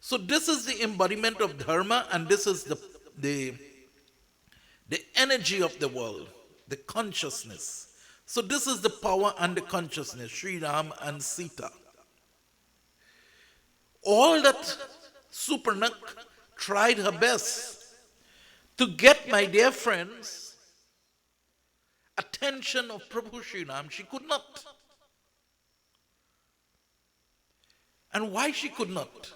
So this is the embodiment of dharma, and this is the, the energy of the world, the consciousness. So this is the power and the consciousness, Sri Ram and Sita. All that Suparnak tried her best to get, my dear friends, attention of Prabhu Sri Ram, she could not. And why she could not?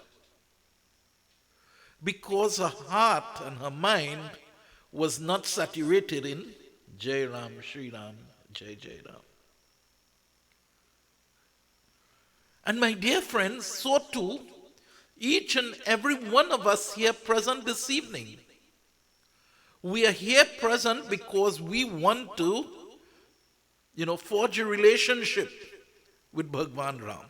Because her heart and her mind was not saturated in Jai Ram, Sri Ram, Jai Jai Ram. And my dear friends, so too, each and every one of us here present this evening. We are here present because we want to, forge a relationship with Bhagwan Ram.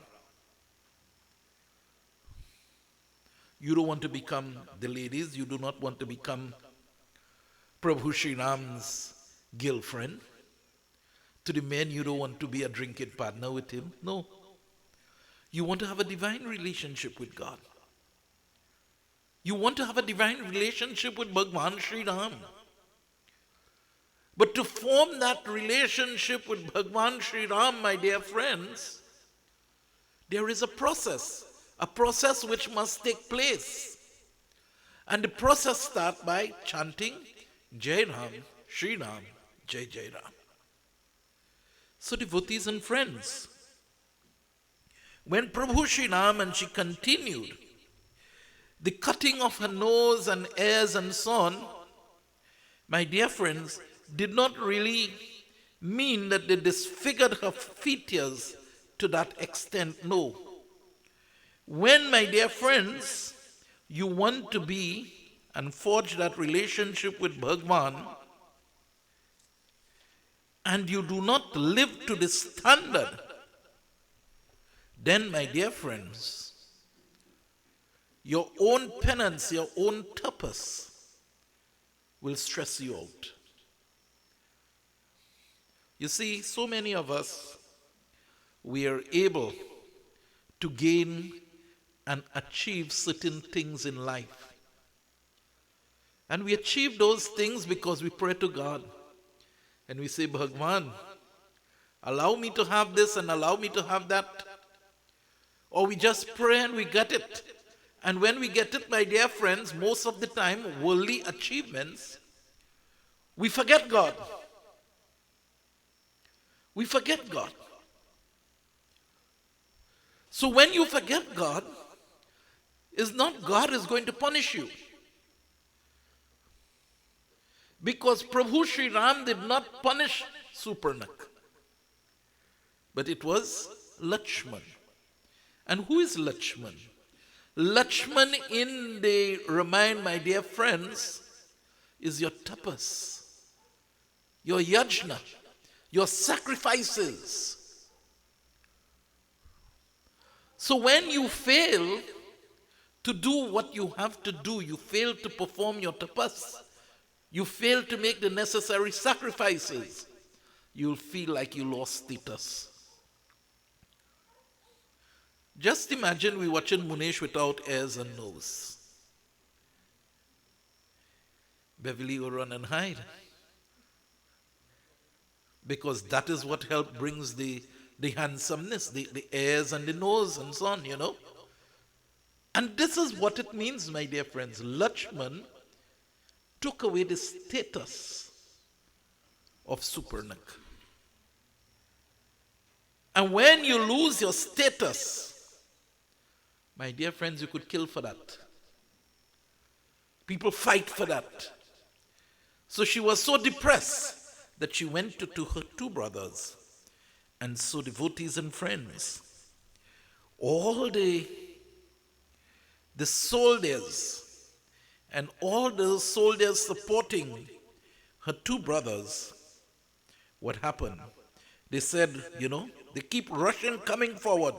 You don't want to become the ladies, you do not want to become Prabhu Sri Ram's girlfriend. To the men, you don't want to be a drinking partner with him. No. You want to have a divine relationship with God. You want to have a divine relationship with Bhagwan Sri Ram. But to form that relationship with Bhagwan Sri Ram, my dear friends, there is a process which must take place. And the process starts by chanting Jai Ram, Sri Ram, Jai Jai Ram. So devotees and friends, when Prabhu Sri Ram, and she continued the cutting of her nose and ears and so on, my dear friends, did not really mean that they disfigured her features to that extent. No. When, my dear friends, you want to be and forge that relationship with Bhagwan, and you do not live to the standard, then, my dear friends, your own penance, your own tapas will stress you out. You see, so many of us, we are able to gain and achieve certain things in life. And we achieve those things because we pray to God. And we say, Bhagwan, allow me to have this and allow me to have that. Or we just pray and we get it. And when we get it, my dear friends, most of the time, worldly achievements, we forget God. We forget God. So when you forget God, it's not God is going to punish you. Because Prabhu Sri Ram did not punish Suparnak. But it was Lakshman. And who is Lakshman? Lakshman in the Ramayana, my dear friends, is your tapas, your yajna, your sacrifices. So when you fail to do what you have to do, you fail to perform your tapas, you fail to make the necessary sacrifices, you'll feel like you lost status. Just imagine we watching Munesh without ears and nose. Beverly will run and hide. Because that is what help brings the handsomeness, the ears and the nose and so on, And this is what it means, my dear friends. Lakshman took away the status of Suparnak. And when you lose your status, my dear friends, you could kill for that. People fight for that. So she was so depressed that she went to her two brothers. And so devotees and friends, all the soldiers and all the soldiers supporting her two brothers, what happened? They said, they keep rushing, coming forward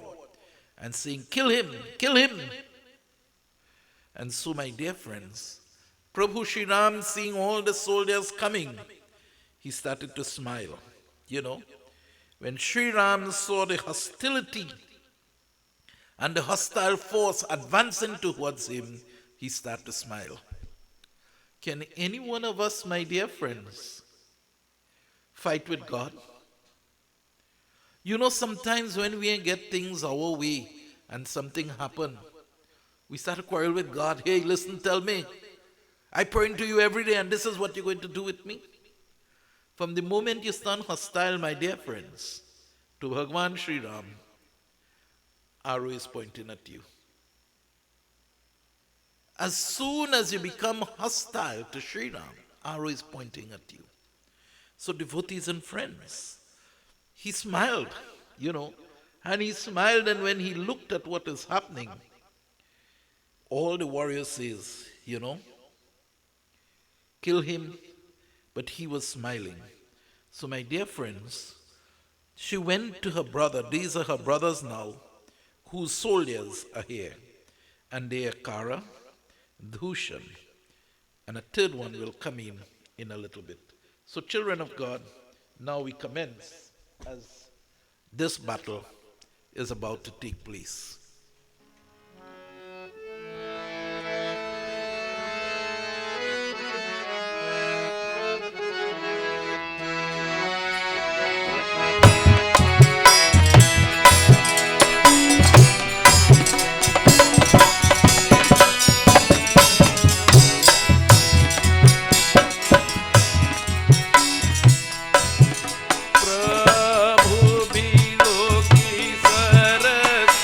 and saying, kill him, kill him. And so, my dear friends, Prabhu Sri Ram, seeing all the soldiers coming, he started to smile. When Sri Ram saw the hostility and the hostile force advancing towards him, he started to smile. Can any one of us, my dear friends, fight with God? You know, sometimes when we get things our way and something happen, we start to quarrel with God. Hey, listen, tell me. I pray to you every day and this is what you're going to do with me? From the moment you stand hostile, my dear friends, to Bhagwan Sri Ram, arrow is pointing at you. As soon as you become hostile to Sri Ram, arrow is pointing at you. So devotees and friends, he smiled, and he smiled, and when he looked at what is happening, all the warriors says, kill him, but he was smiling. So my dear friends, she went to her brother. These are her brothers now, whose soldiers are here. And they are Kara, Dhushan, and a third one will come in a little bit. So children of God, now we commence as this battle is about to take place. Prabhu below की सरस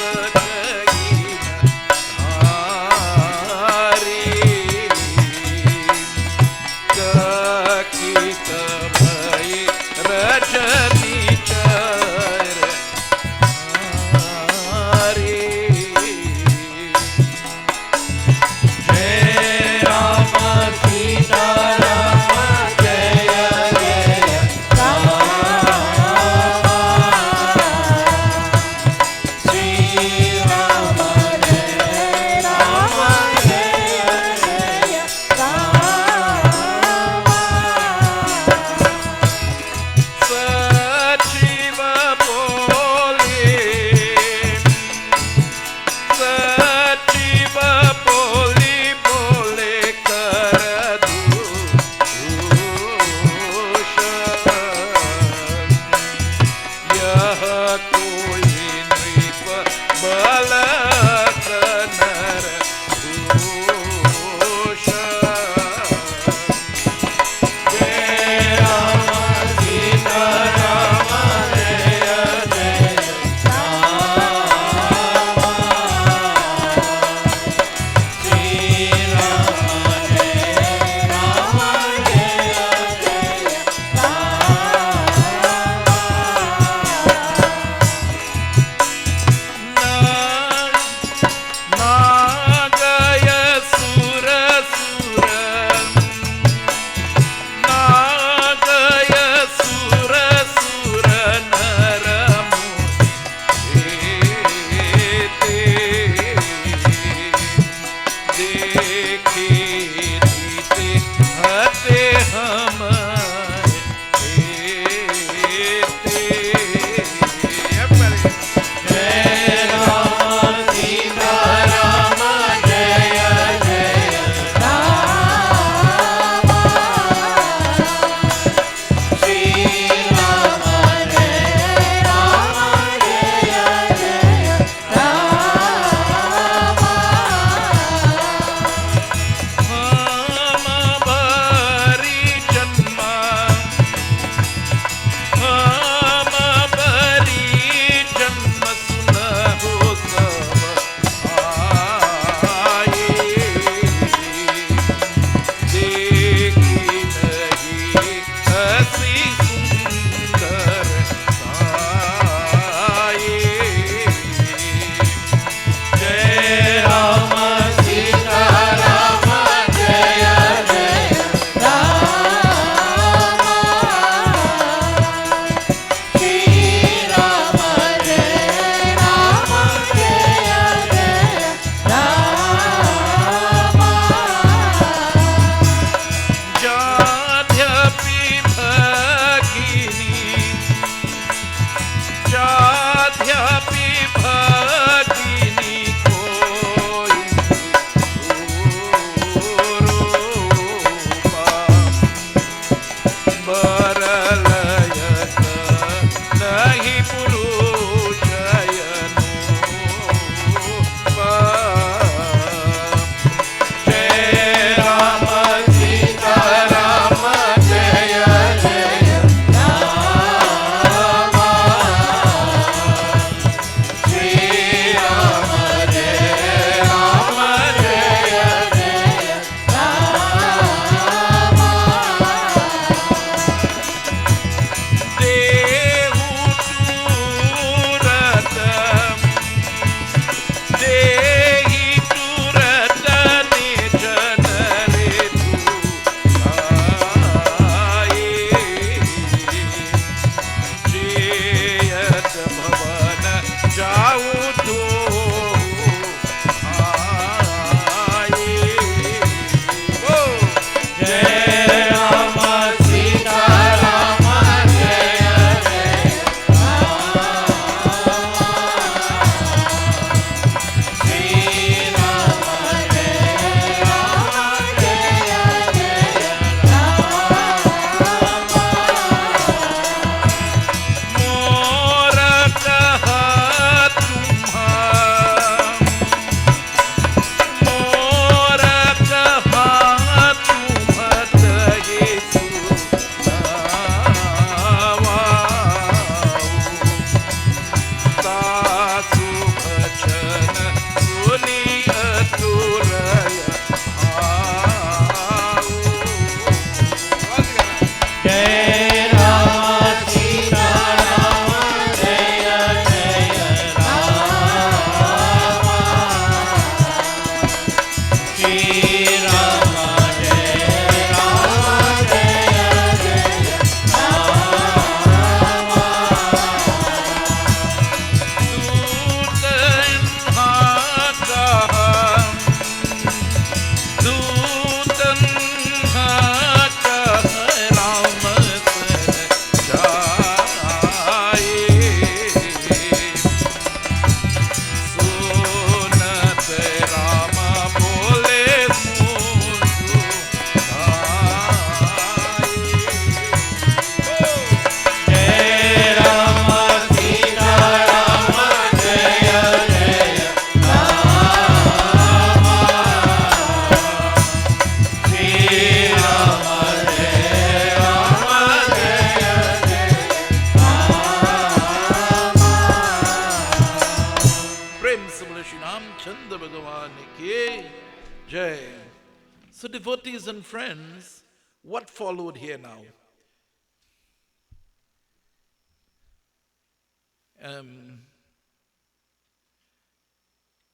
So, devotees and friends, what followed here now?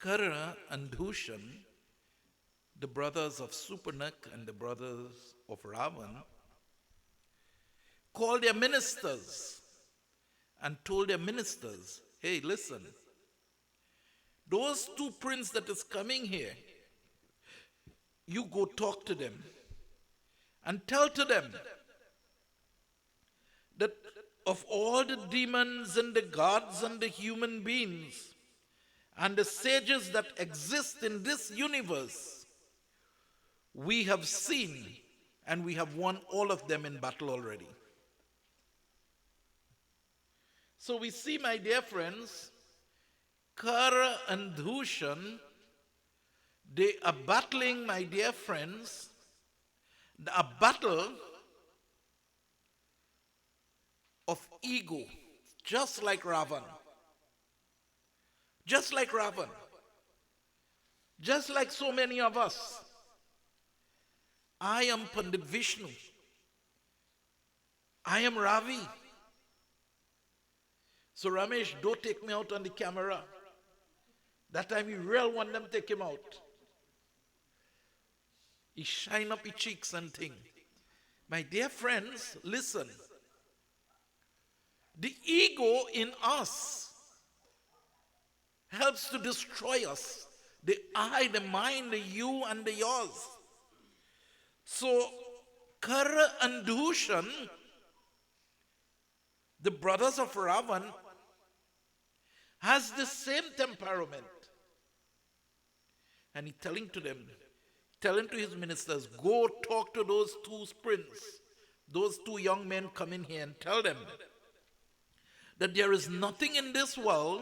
Kara and Dushan, the brothers of Supanak and the brothers of Ravan, called their ministers and told their ministers, hey, listen, those two princes that is coming here, you go talk to them and tell to them that of all the demons and the gods and the human beings and the sages that exist in this universe, we have seen and we have won all of them in battle already. So we see, my dear friends, Kara and Dushan, they are battling, my dear friends, a battle of ego, just like Ravan. Just like Ravan. Just like so many of us. I am Pandit Vishnu. I am Ravi. So Ramesh, don't take me out on the camera. That time you real want them take him out. He shine up his cheeks and thing. My dear friends, listen. The ego in us helps to destroy us. The I, the mind, the you, and the yours. So, Kara and Dushan, the brothers of Ravan, has the same temperament. And he's telling to them, telling to his ministers, go talk to those two princes, those two young men coming here, and tell them that there is nothing in this world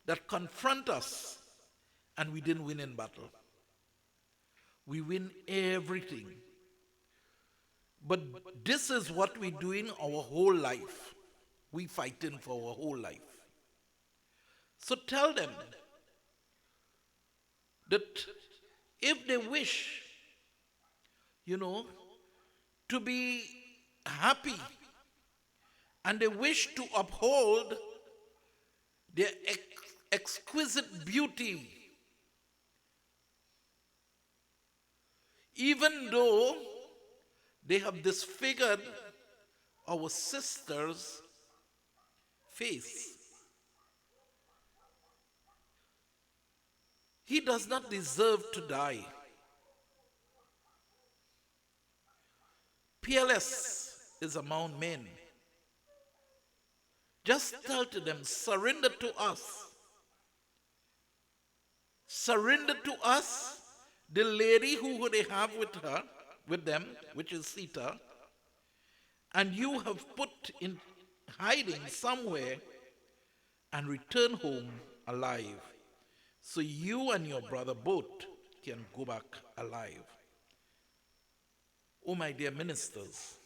that confront us and we didn't win in battle. We win everything. But this is what we do in our whole life. We fighting for our whole life. So tell them that if they wish, to be happy and they wish to uphold their exquisite beauty, even though they have disfigured our sister's face. He does not deserve to die. Peerless is among men. Just tell to them, surrender to us. Surrender to us the lady who they have with them, which is Sita, and you have put in hiding somewhere and return home alive. So you and your brother both can go back alive. Oh, my dear ministers,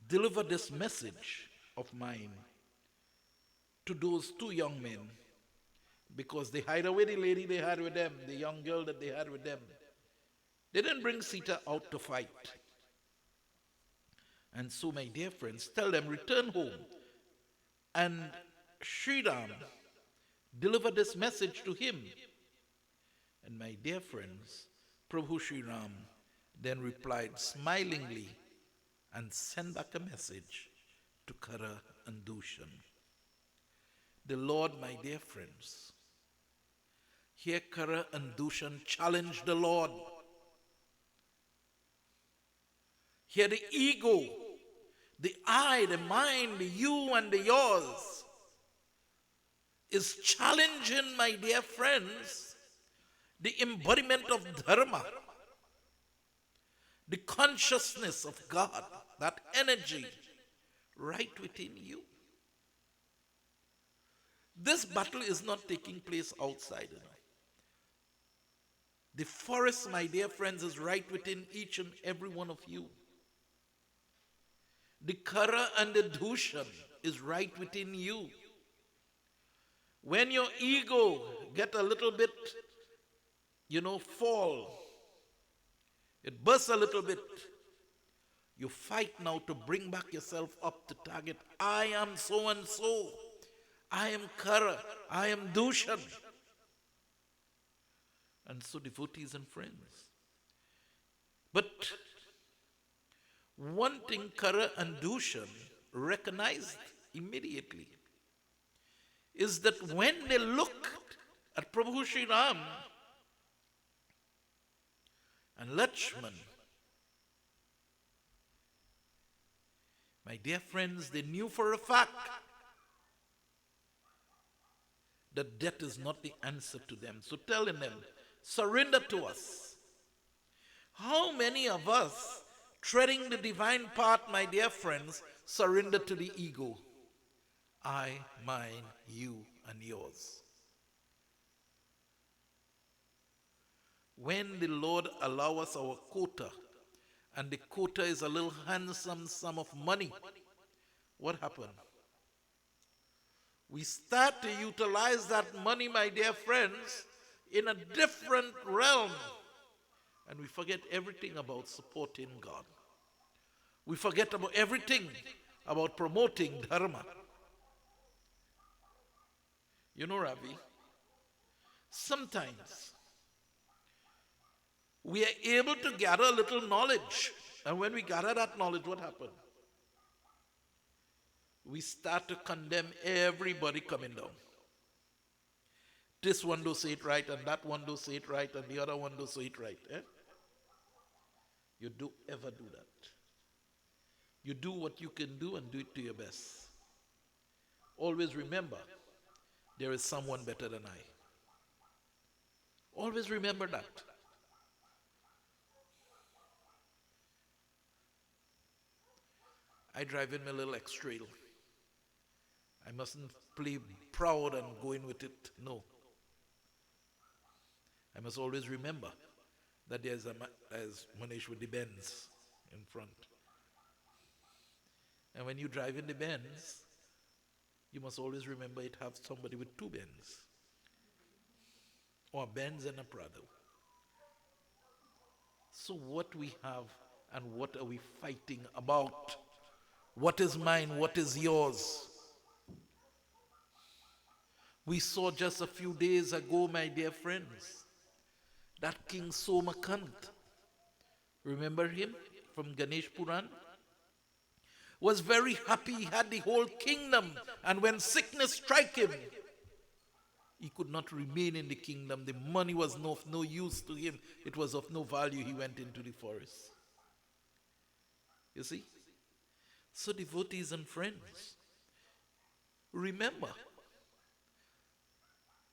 deliver this message of mine to those two young men, because they hide away the lady they had with them, the young girl that they had with them. They didn't bring Sita out to fight. And so, my dear friends, tell them, return home. And Sri Ram, deliver this message to him. And my dear friends, Prabhu Sri Ram then replied smilingly and sent back a message to Kara and Dushan. The Lord, my dear friends, here Kara and Dushan challenged the Lord. Here the ego, the I, the mine, the you, and the yours is challenging, my dear friends, the embodiment of dharma, the consciousness of God, that energy right within you. This battle is not taking place outside. The forest, my dear friends, is right within each and every one of you. The Kara and the Dushan is right within you. When your ego get a little bit, fall, it bursts a little bit, you fight now to bring back yourself up to target. I am so and so. I am Kara. I am Dushan. And so, devotees and friends. But one thing Kara and Dushan recognized immediately is that when they looked at Prabhu Sri Ram and Lakshman, my dear friends, they knew for a fact that death is not the answer to them. So telling them, surrender to us. How many of us, treading the divine path, my dear friends, surrender to the ego? I, mine, you, and yours. When the Lord allows us our quota, and the quota is a little handsome sum of money, what happened? We start to utilize that money, my dear friends, in a different realm. And we forget everything about supporting God. We forget about everything about promoting dharma. You know, Ravi, sometimes we are able to gather a little knowledge. And when we gather that knowledge, what happens? We start to condemn everybody coming down. This one don't say it right, and that one don't say it right, and the other one don't say it right. You don't ever do that. You do what you can do and do it to your best. Always remember, there is someone better than I. Always remember that. I drive in my little X-Trail. I mustn't play proud and go in with it. No. I must always remember that there's Manish with the Benz in front. And when you drive in the Benz, you must always remember it have somebody with two Benz. Or a Benz and a Prado. So what we have and what are we fighting about? What is mine? What is yours? We saw just a few days ago, my dear friends, that King Somakant, remember him from Ganesh Puran? Was very happy he had the whole kingdom, and when sickness struck him, he could not remain in the kingdom. The money was of no use to him. It was of no value. He went into the forest. You see? So devotees and friends, remember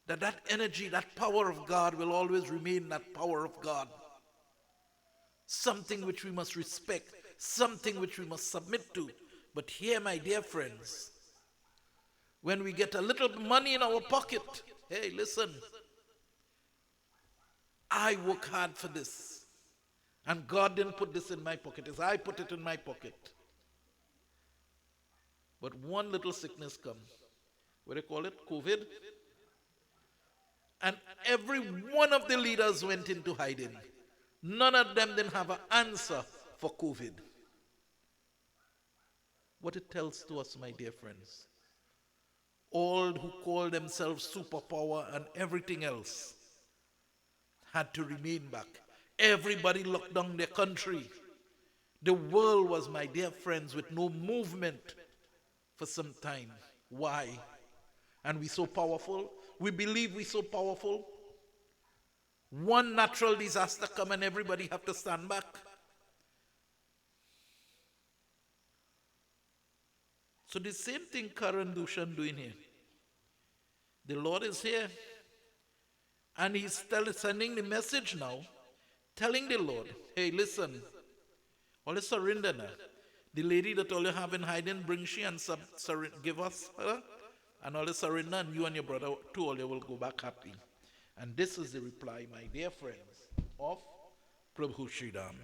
that energy, that power of God will always remain that power of God. Something which we must respect, something which we must submit to. But here, my dear friends, when we get a little money in our pocket, hey, listen, I work hard for this. And God didn't put this in my pocket. It's I put it in my pocket. But one little sickness come. What do you call it? COVID. And every one of the leaders went into hiding. None of them didn't have an answer for COVID. What it tells to us, my dear friends, all who call themselves superpower and everything else had to remain back. Everybody locked down their country. The world was, my dear friends, with no movement for some time. Why? And we so powerful. We believe we so powerful. One natural disaster come and everybody have to stand back. So the same thing Karan Dushan doing here. The Lord is here. And he's sending the message now, telling the Lord, hey, listen, all the surrender now. The lady that all you have in hiding, bring she and give us her. And all the surrender, and you and your brother too, all you will go back happy. And this is the reply, my dear friends, of Prabhu Shri Ram.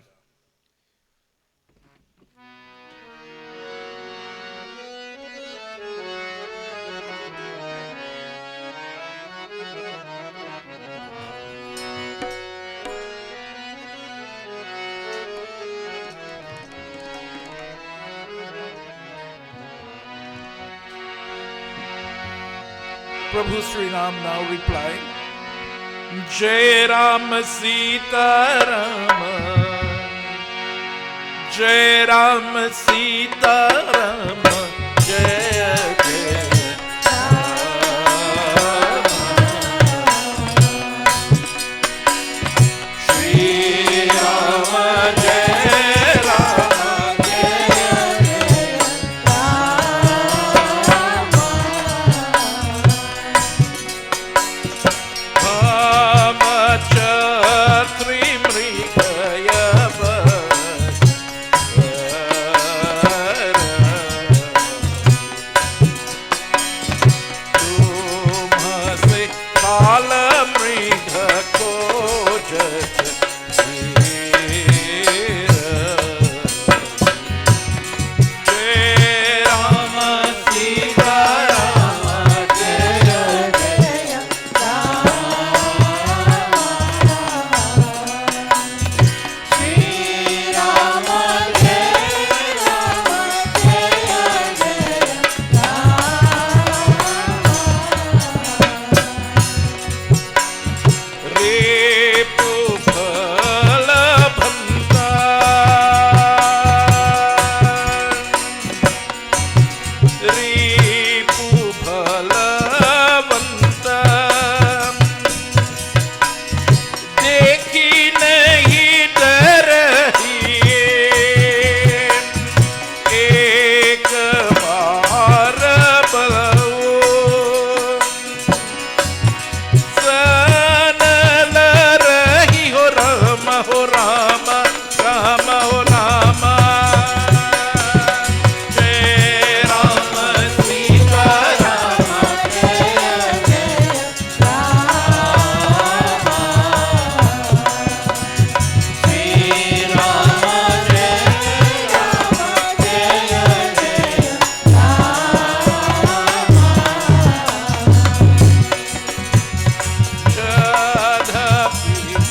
Prabhu Sri Ram now replied, Jai Ram Sita Rama, Jai Ram Sita Rama, Jai Jai Shri Rama, Jai Rama, Jai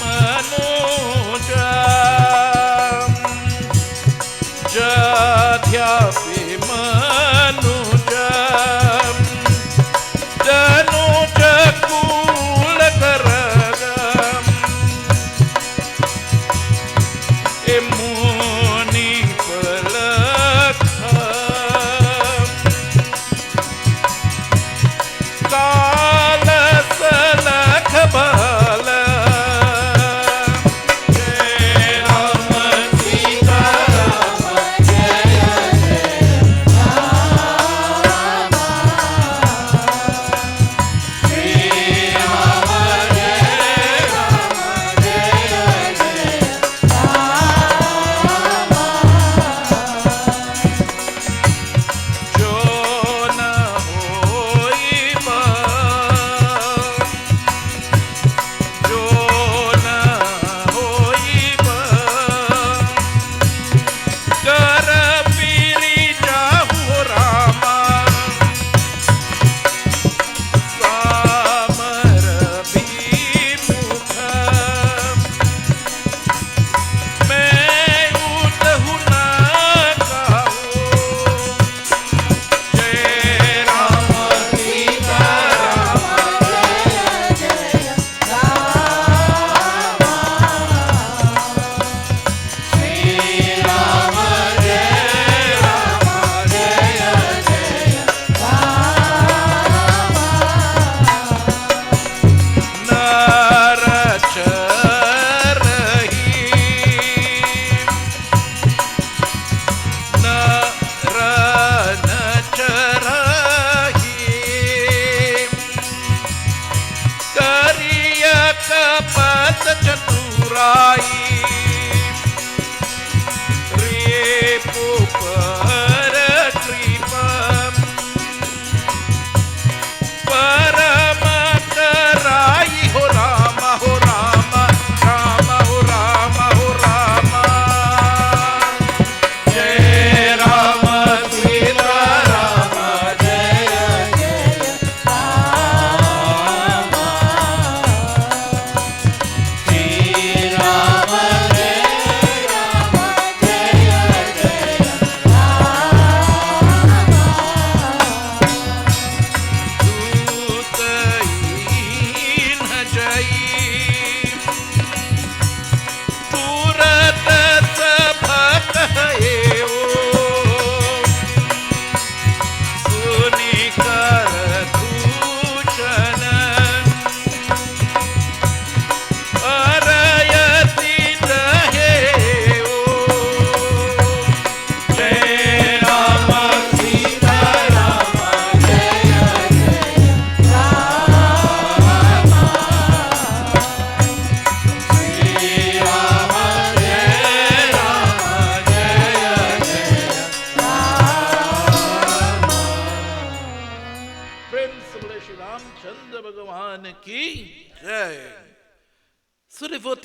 Manoja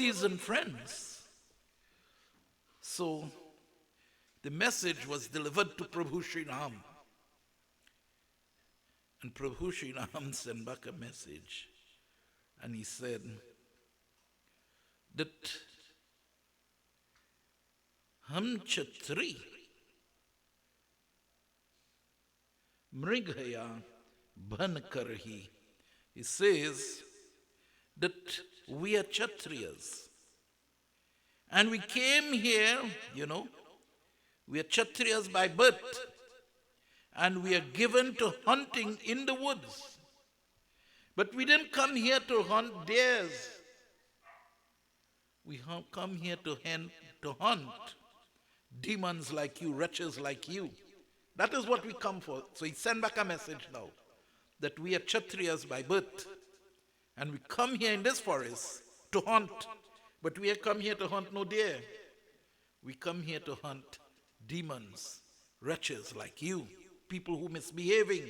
devotees and friends, so the message was delivered to Prabhu Sri Ram. And Prabhu Sri Ram sent back a message. And he said that Ham Chatri Mrighaya Bhan Karhi. He says that we are Kshatriyas. And we came here, we are Kshatriyas by birth. And we are given to hunting in the woods. But we didn't come here to hunt deers. We come here to hunt demons like you, wretches like you. That is what we come for. So he sent back a message now that we are Kshatriyas by birth. And we come here in this forest to hunt. But we have come here to hunt no deer. We come here to hunt demons, wretches like you, people who misbehaving.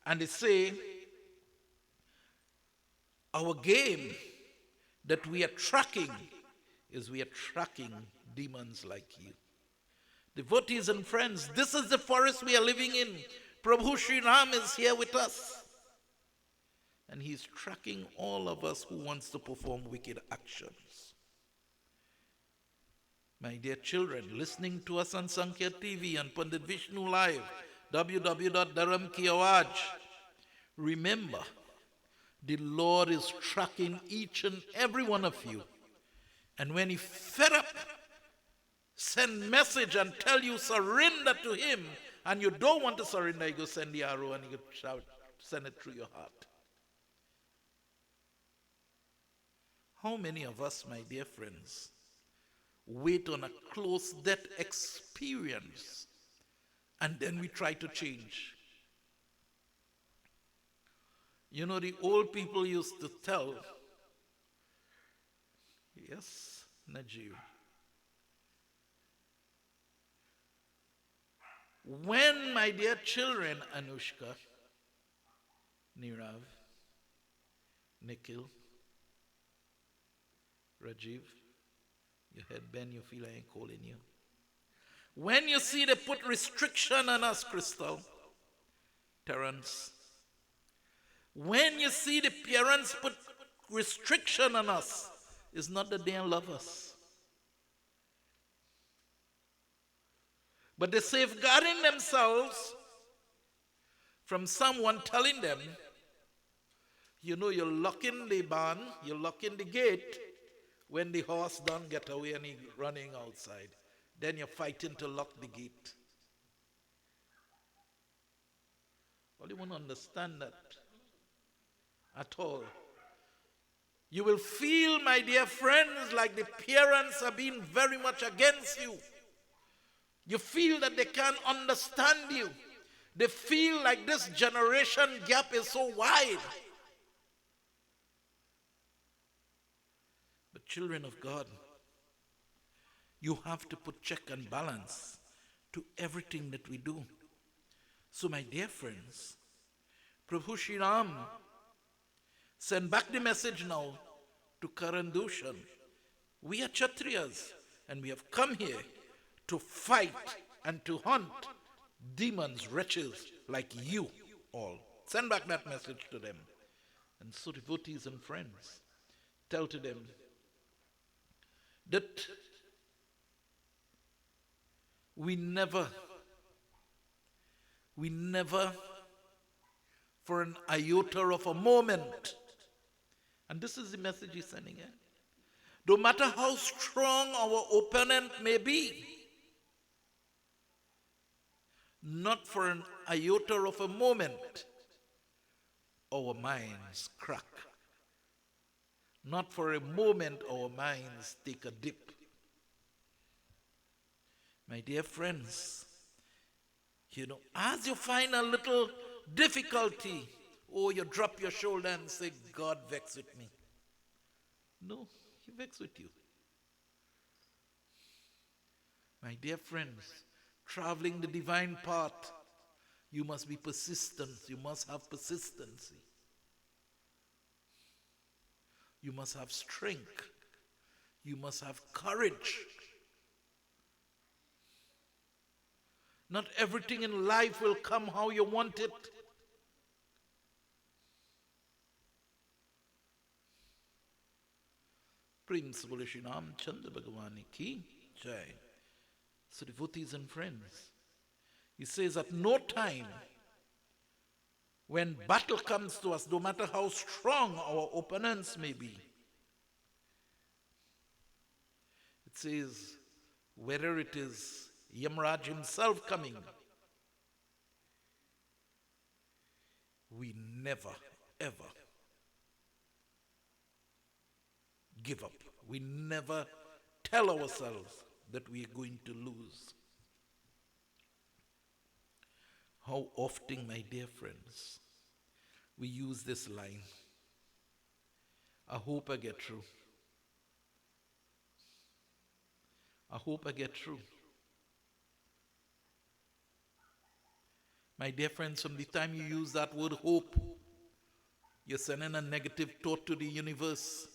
And they say, our game that we are tracking is we are tracking demons like you. Devotees and friends, this is the forest we are living in. Prabhu Sri Ram is here with us. And he's tracking all of us who wants to perform wicked actions. My dear children, listening to us on Sankhya TV and Pandit Vishnu Live, www.dharam.ki, remember, the Lord is tracking each and every one of you. And when he fed up, send message and tell you surrender to him, and you don't want to surrender, you go send the arrow and you go shout, send it through your heart. How many of us, my dear friends, wait on a close death experience and then we try to change? The old people used to tell, yes, Najir, when, my dear children, Anushka, Nirav, Nikhil, Rajiv, your head bend, you feel I ain't calling you. When you see they put restriction on us, Crystal, Terence, when you see the parents put restriction on us, it's not that they don't love us. But they're safeguarding themselves from someone telling them, you're locking the barn, you're locking the gate, when the horse don't get away and he's running outside. Then you're fighting to lock the gate. Well, you won't understand that at all. You will feel, my dear friends, like the parents are being very much against you. You feel that they can't understand you. They feel like this generation gap is so wide. But children of God, you have to put check and balance to everything that we do. So my dear friends, Prabhu Sri Ram send back the message now to Karandushan. We are Kshatriyas and we have come here to fight and to hunt demons, wretches like you all. Send back that message to them. And so devotees and friends, tell to them that we never for an iota of a moment, and this is the message he's sending in, no matter how strong our opponent may be, not for an iota of a moment, our minds crack. Not for a moment our minds take a dip. My dear friends, as you find a little difficulty, you drop your shoulder and say, God vex with me. No, he vex with you. My dear friends, traveling the divine path, you must be persistent. You must have persistency. You must have strength. You must have courage. Not everything in life will come how you want it. Prince Bole Shri Ram Chandra Bhagwan ki jai. So devotees and friends, he says at no time when battle comes to us, no matter how strong our opponents may be, it says whether it is Yamraj himself coming, we never ever give up. We never tell ourselves that we are going to lose. How often, my dear friends, we use this line, I hope I get through. I hope I get through. My dear friends, from the time you use that word hope, you're sending a negative thought to the universe.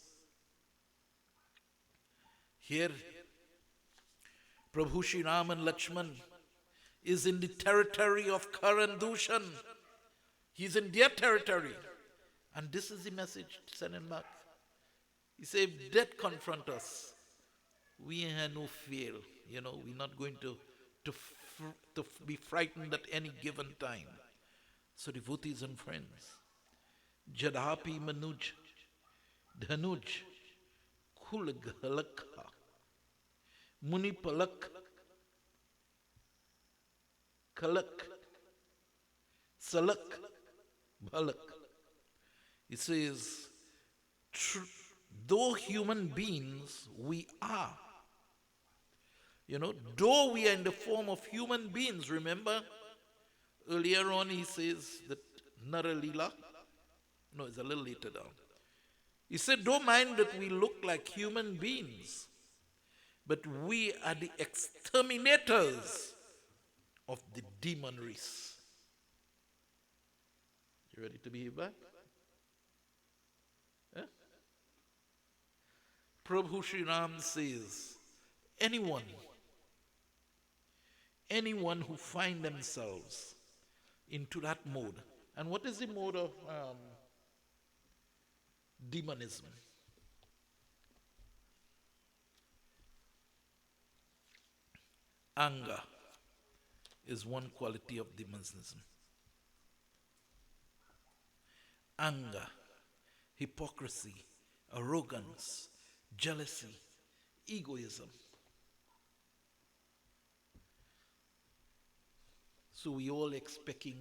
Here, Prabhu Shri Ram and Lakshman is in the territory of Karan Dushan. He's in their territory. And this is the message sending back. He said, if death confront us, we have no fear. We're not going to be frightened at any given time. So devotees and friends, Jadapi Manuj, Dhanuj, Kulaghalaka, Muni Palak, Kalak, Salak, Balak. It says, though human beings we are, though we are in the form of human beings, remember earlier on he says that Naralila, no, it's a little later down. He said, don't mind that we look like human beings, but we are the exterminators of the demon race. You ready to be back? Yeah? Prabhu Shri Ram says, anyone who find themselves into that mode, and what is the mode of demonism? Anger is one quality of demonism. Anger, hypocrisy, arrogance, jealousy, egoism. So we all expecting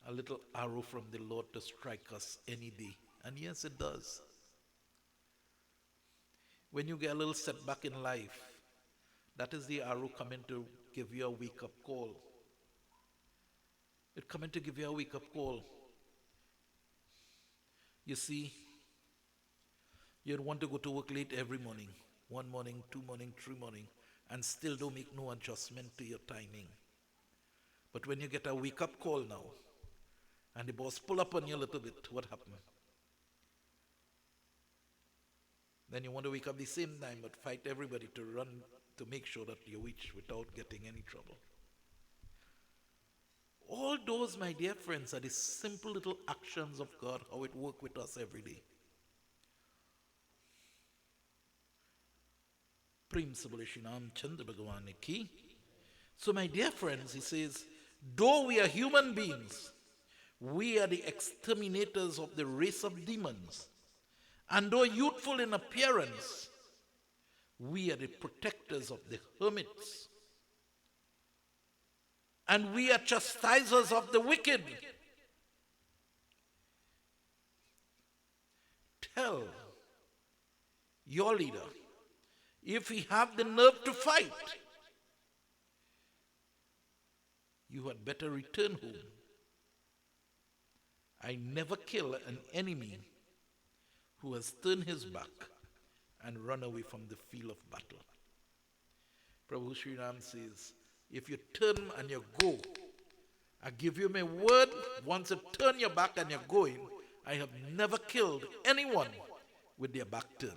a little arrow from the Lord to strike us any day. And yes, it does. When you get a little setback in life, that is the arrow coming to give you a wake-up call. It's coming to give you a wake-up call. You see, you'd want to go to work late every morning. 1 morning, 2 morning, 3 morning, and still don't make no adjustment to your timing. But when you get a wake-up call now, and the boss pull up on you a little bit, what happened? Then you want to wake up the same time, but fight everybody to run to make sure that you reach without getting any trouble. All those, my dear friends, are the simple little actions of God, how it works with us every day. Prince Bole Shri Ram Chandra Bhagwan ki. So my dear friends, he says, though we are human beings, we are the exterminators of the race of demons. And though youthful in appearance, we are the protectors of the hermits. And we are chastisers of the wicked. Tell your leader, if he have the nerve to fight, you had better return home. I never kill an enemy who has turned his back and run away from the field of battle. Prabhu Sri Ram says, if you turn and you go, I give you my word, once you turn your back and you're going, I have never killed anyone with their back turned.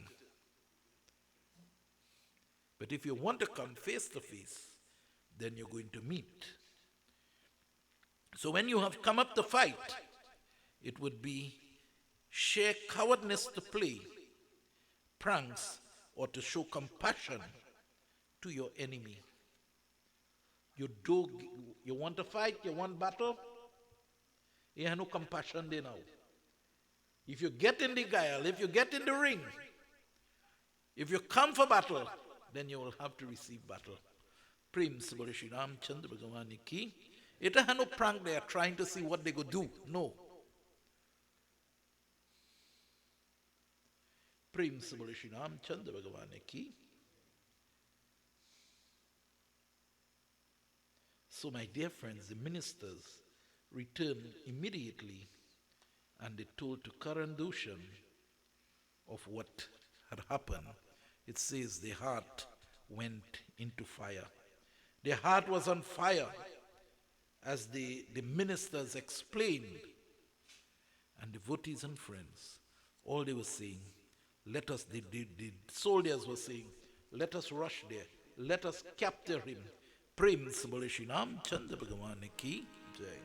But if you want to come face to face, then you're going to meet. So when you have come up to fight, it would be sheer cowardness to play pranks or to show compassion to your enemy. You want to fight, you want battle, you have no compassion there now. If you get in the guile, if you get in the ring, if you come for battle, then you will have to receive battle. Prem Sabari Shri Ramchandra Bhagavan Ki. It is no prank they are trying to see what they go do. No. Prem Sabari Shri Ramchandra Bhagavan Ki. So my dear friends, the ministers returned immediately and they told to Karan Dushan of what had happened. It says their heart went into fire. Their heart was on fire as the ministers explained. And devotees and friends, all they were saying, let us, the soldiers were saying, let us rush there, let us capture him. Prem Sabari Shri Ramchandra Bhagavan Ki Jai.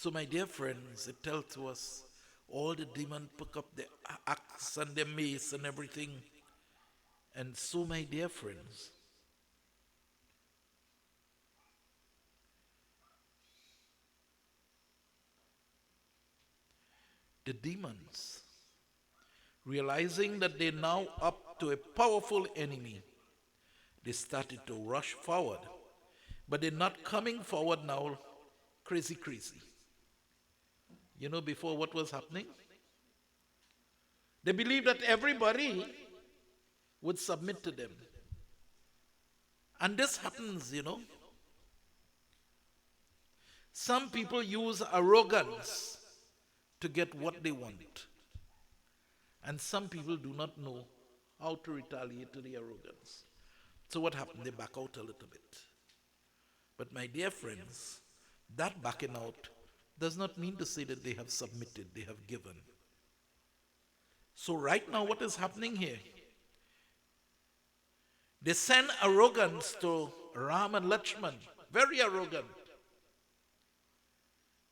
So my dear friends, it tells to us all the demons pick up their axe and their mace and everything. And so my dear friends, the demons, realizing that they're now up to a powerful enemy, they started to rush forward. But they're not coming forward now crazy. You know before what was happening? They believed that everybody would submit to them. And this happens, you know. Some people use arrogance to get what they want. And some people do not know how to retaliate to the arrogance. So what happened? They back out a little bit. But my dear friends, that backing out does not mean to say that they have submitted, they have given. So right now what is happening here? They send arrogance to Ram and Lakshman, very arrogant.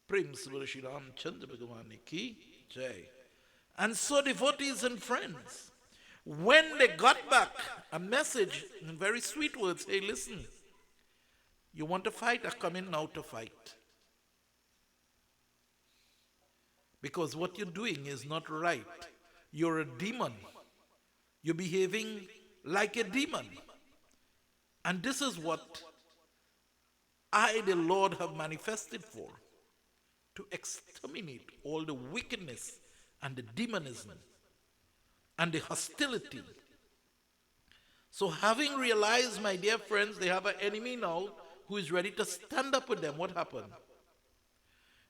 Prem Sabari Shri Ramchandra Bhagavan Ki Jai. And so devotees and friends, When they got back a message in very sweet words, hey, listen, you want to fight? I come in now to fight. Because what you're doing is not right. You're a demon. You're behaving like a demon. And this is what I, the Lord, have manifested for, to exterminate all the wickedness and the demonism and the hostility. So having realized, my dear friends, they have an enemy now who is ready to stand up with them, what happened?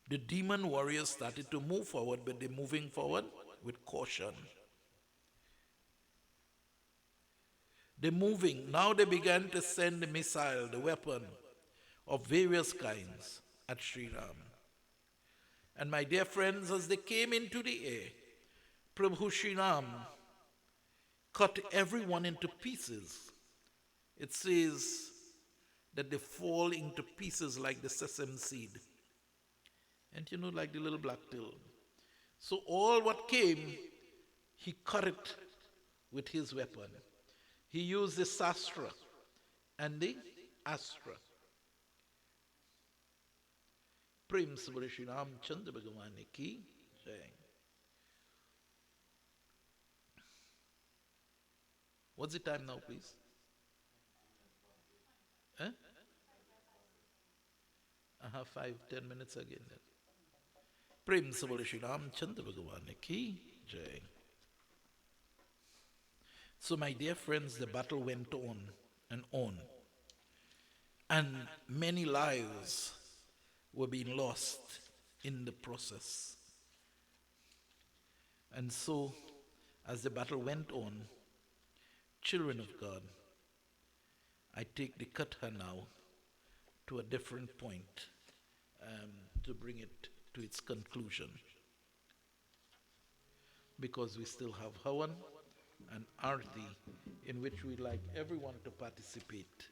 The demon warriors started to move forward, but they're moving forward with caution. They're moving. Now they began to send the missile, the weapon of various kinds at Sri Ram. And my dear friends, as they came into the air, Prabhu Sri Ram cut everyone into pieces. It says that they fall into pieces like the sesame seed. And you know, like the little black till. So all what came, he cut it with his weapon. He used the sastra and the astra. Prem Sabari Shri Ram Chandra Bhagavan ki jai. What's the time now, please? Huh? 5-10 minutes again. Prem Sabari Shri Ram Chandra Bhagavan ki jai. So, my dear friends, the battle went on and on. And many lives were being lost in the process. And so, as the battle went on, children of God, I take the katha now to a different point to bring it to its conclusion. Because we still have Havan and Arti, in which we'd like everyone to participate.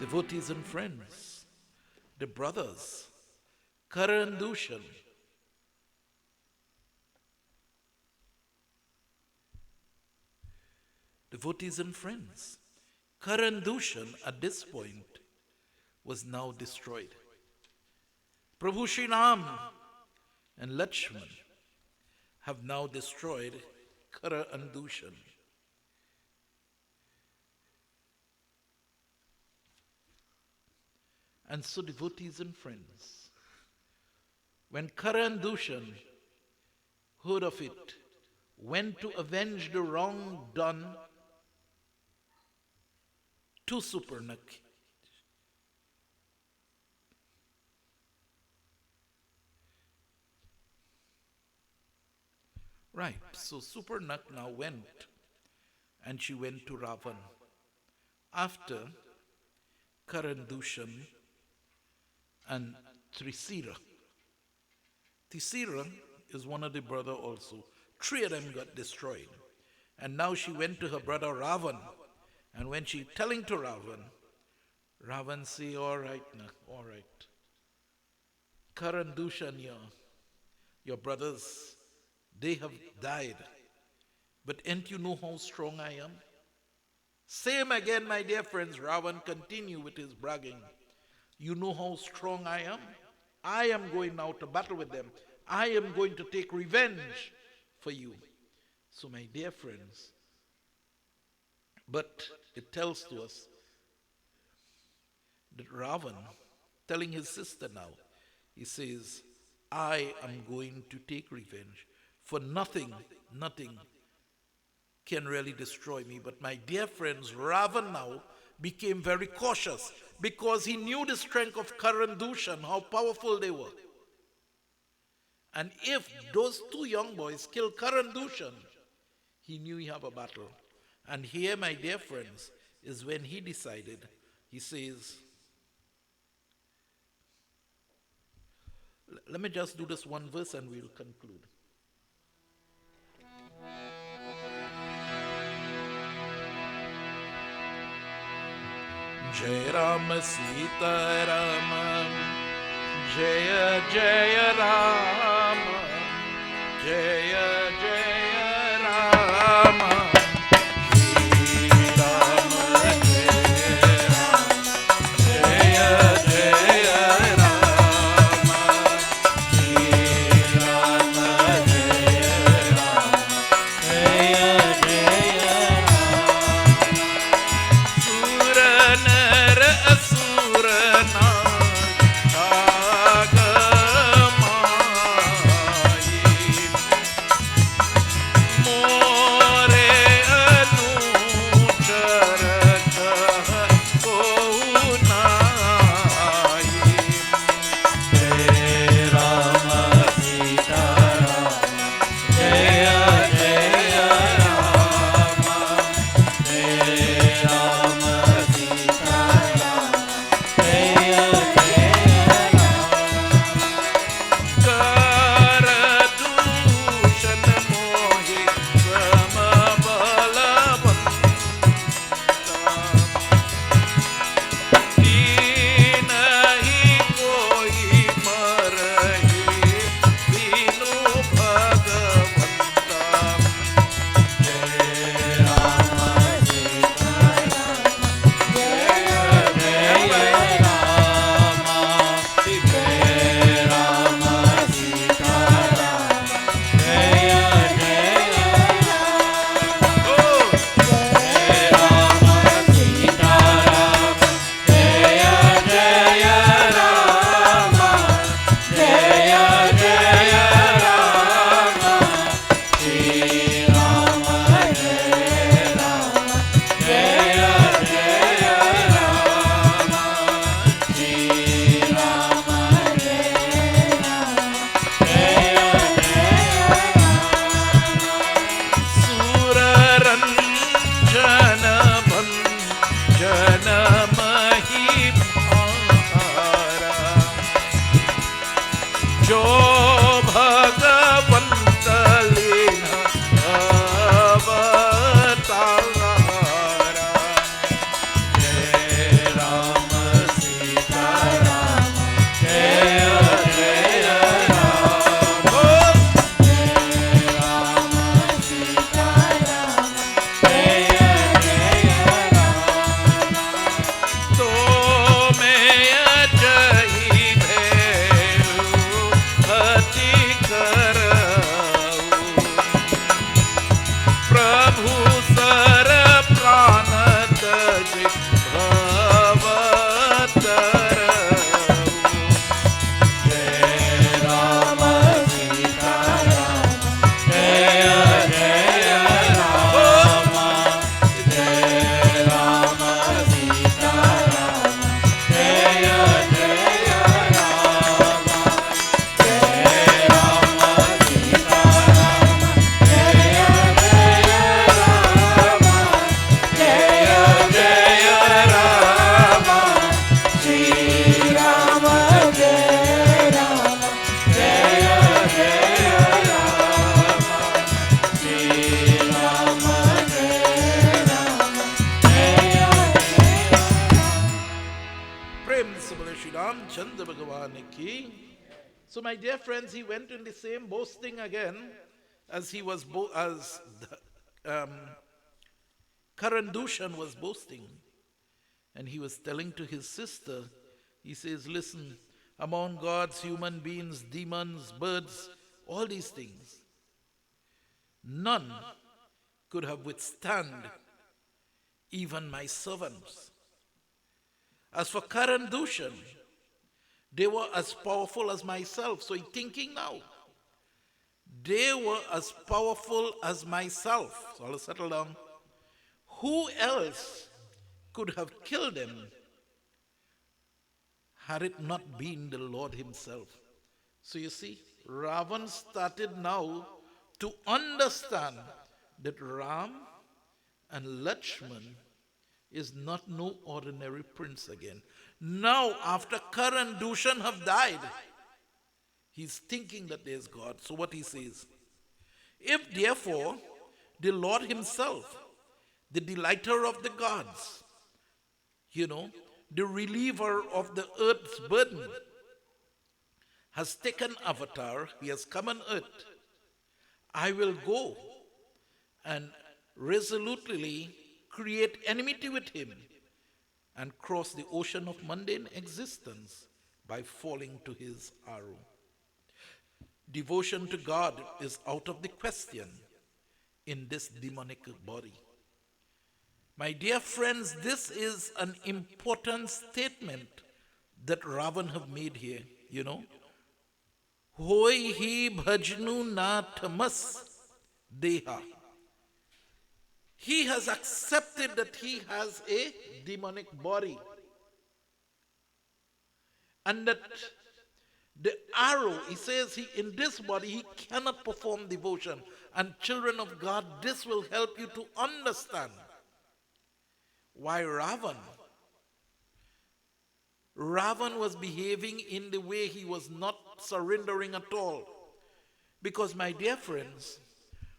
Devotees and friends, the brothers, Karan Dushan, devotees and friends, Karan Dushan at this point was now destroyed. Prabhu Shri Ram and Lakshman have now destroyed Kara and Dushan. And so, devotees and friends, when Kara and Dushan heard of it, went to avenge the wrong done to Suparnak. Right, so Suparnak now went, and she went to Ravan. After Karan Dushan and Trisira. Tisira is one of the brother also. 3 of them got destroyed. And now she went to her brother Ravan. And when she telling to Ravan, Ravan say, all right, na, all right. Karan Dushan, your brothers, they have died. But ain't you know how strong I am? Same again, my dear friends. Ravan continue with his bragging. You know how strong I am? I am going now to battle with them. I am going to take revenge for you. So, my dear friends, but it tells to us that Ravan, telling his sister now, he says, I am going to take revenge, for nothing can really destroy me. But my dear friends, Ravan now became very cautious because he knew the strength of Karan Dushan, how powerful they were. And if those two young boys kill Karan Dushan, he knew he have a battle. And here, my dear friends, is when he decided, he says, let me just do this one verse and we'll conclude. Jai Ram Sita Rama, Jaya Jaya Rama, Jaya Jaya Rama. Ramchandra Bhagavan ki. So, my dear friends, he went in the same boasting again as Karan Dushan was boasting. And he was telling to his sister, he says, listen, among gods, human beings, demons, birds, all these things, none could have withstand even my servants. As for Karan Dushan, they were as powerful as myself. So he's thinking now, they were as powerful as myself. So I'll settle down. Who else could have killed them had it not been the Lord himself? So you see, Ravan started now to understand that Ram and Lakshman is not no ordinary prince again. Now, after Karan Dushan have died, he's thinking that there's God. So what he says, if therefore the Lord himself, the delighter of the gods, the reliever of the earth's burden, has taken avatar, he has come on earth, I will go and resolutely create enmity with him and cross the ocean of mundane existence by falling to his arrow. Devotion to God is out of the question in this demonic body. My dear friends, this is an important statement that Ravan have made here, Hoi hi bhajnu na tamas deha. He has accepted that he has a demonic body. And that the arrow, he says, in this body, he cannot perform devotion. And children of God, this will help you to understand why Ravan was behaving in the way he was not surrendering at all. Because, my dear friends,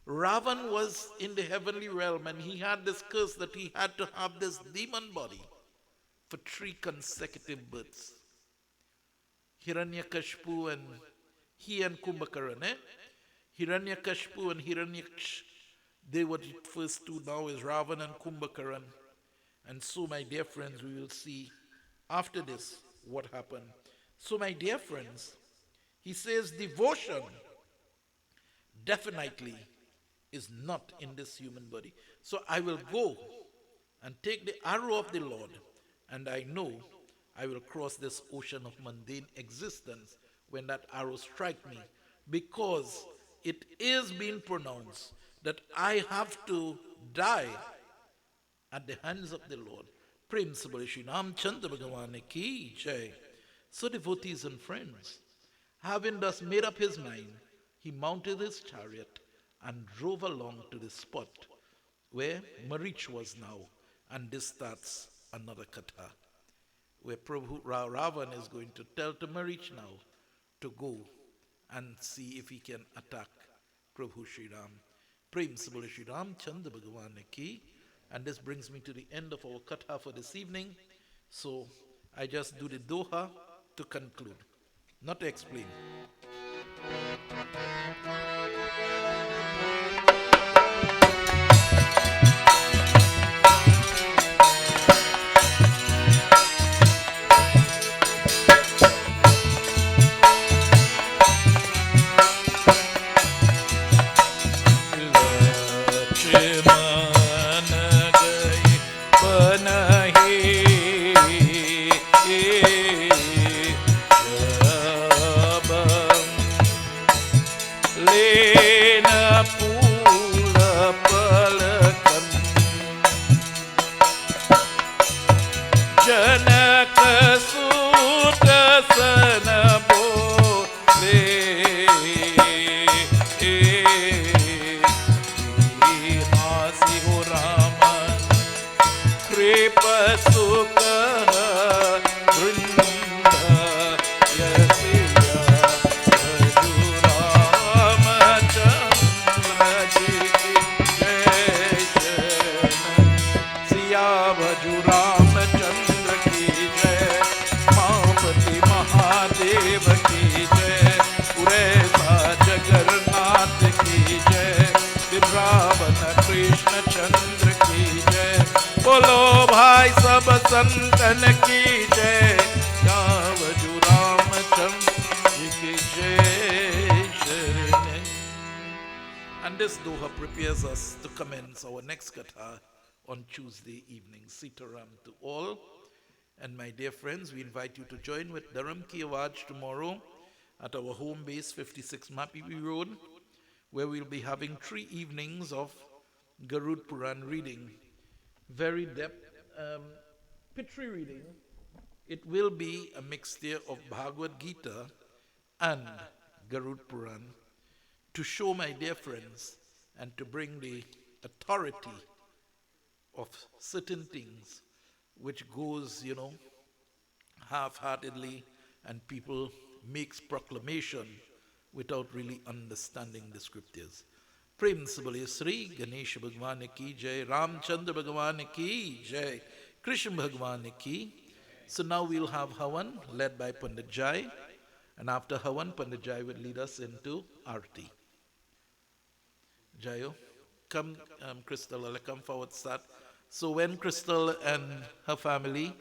Ravan was in the heavenly realm and he had this curse that he had to have this demon body for 3 consecutive births. Hiranyakashpu and he and Kumbhakaran, Hiranyakashpu and Hiranyaksha, they were the first two. Now is Ravan and Kumbhakaran. And so, my dear friends, we will see after this what happened. So, my dear friends, he says devotion definitely is not in this human body. So I will go and take the arrow of the Lord, and I know I will cross this ocean of mundane existence when that arrow strikes me, because it is being pronounced that I have to die at the hands of the Lord. Prem Sabari Shri Ramchandra Bhagavan ki jai. So, devotees and friends, having thus made up his mind, he mounted his chariot and drove along to the spot where Marich was now. And this starts another katha, where Ravan is going to tell to Marich now to go and see if he can attack Prabhu Shri Ram. Prem Sabari Shri Ramchandra Bhagavan ki. And this brings me to the end of our katha for this evening. So I just do the doha to conclude, not to explain. भजु Ramchandra की जय, मापति महा महादेव की जय, उरेसा जगन्नाथ की जय, वृंदावन कृष्ण चंद्र की जय, बोलो भाई सब संतन की जय, यावजु रामचंद्र जी की जय शरण। And this doha prepares us to commence our next katha on Tuesday evening. Sitaram to all. And my dear friends, we invite you to join with Dharam Ki Awaaj tomorrow at our home base, 56 Mapibi Road, where we'll be having 3 evenings of Garud Puran reading. Very depth, Pitri reading. It will be a mixture of Bhagavad Gita and Garud Puran to show, my dear friends, and to bring the authority of certain things which goes, half-heartedly, and people makes proclamation without really understanding the scriptures. Prem se bole Sri Ganesh Bhagwan ki jai, Ramchandra Bhagwan ki jai, Krishna Bhagwan ki. So now we'll have Havan led by Pandit Jai, and after Havan, Pandit Jai will lead us into Arti. Jayo, come, Crystal, come forward, start. So when Crystal and her family,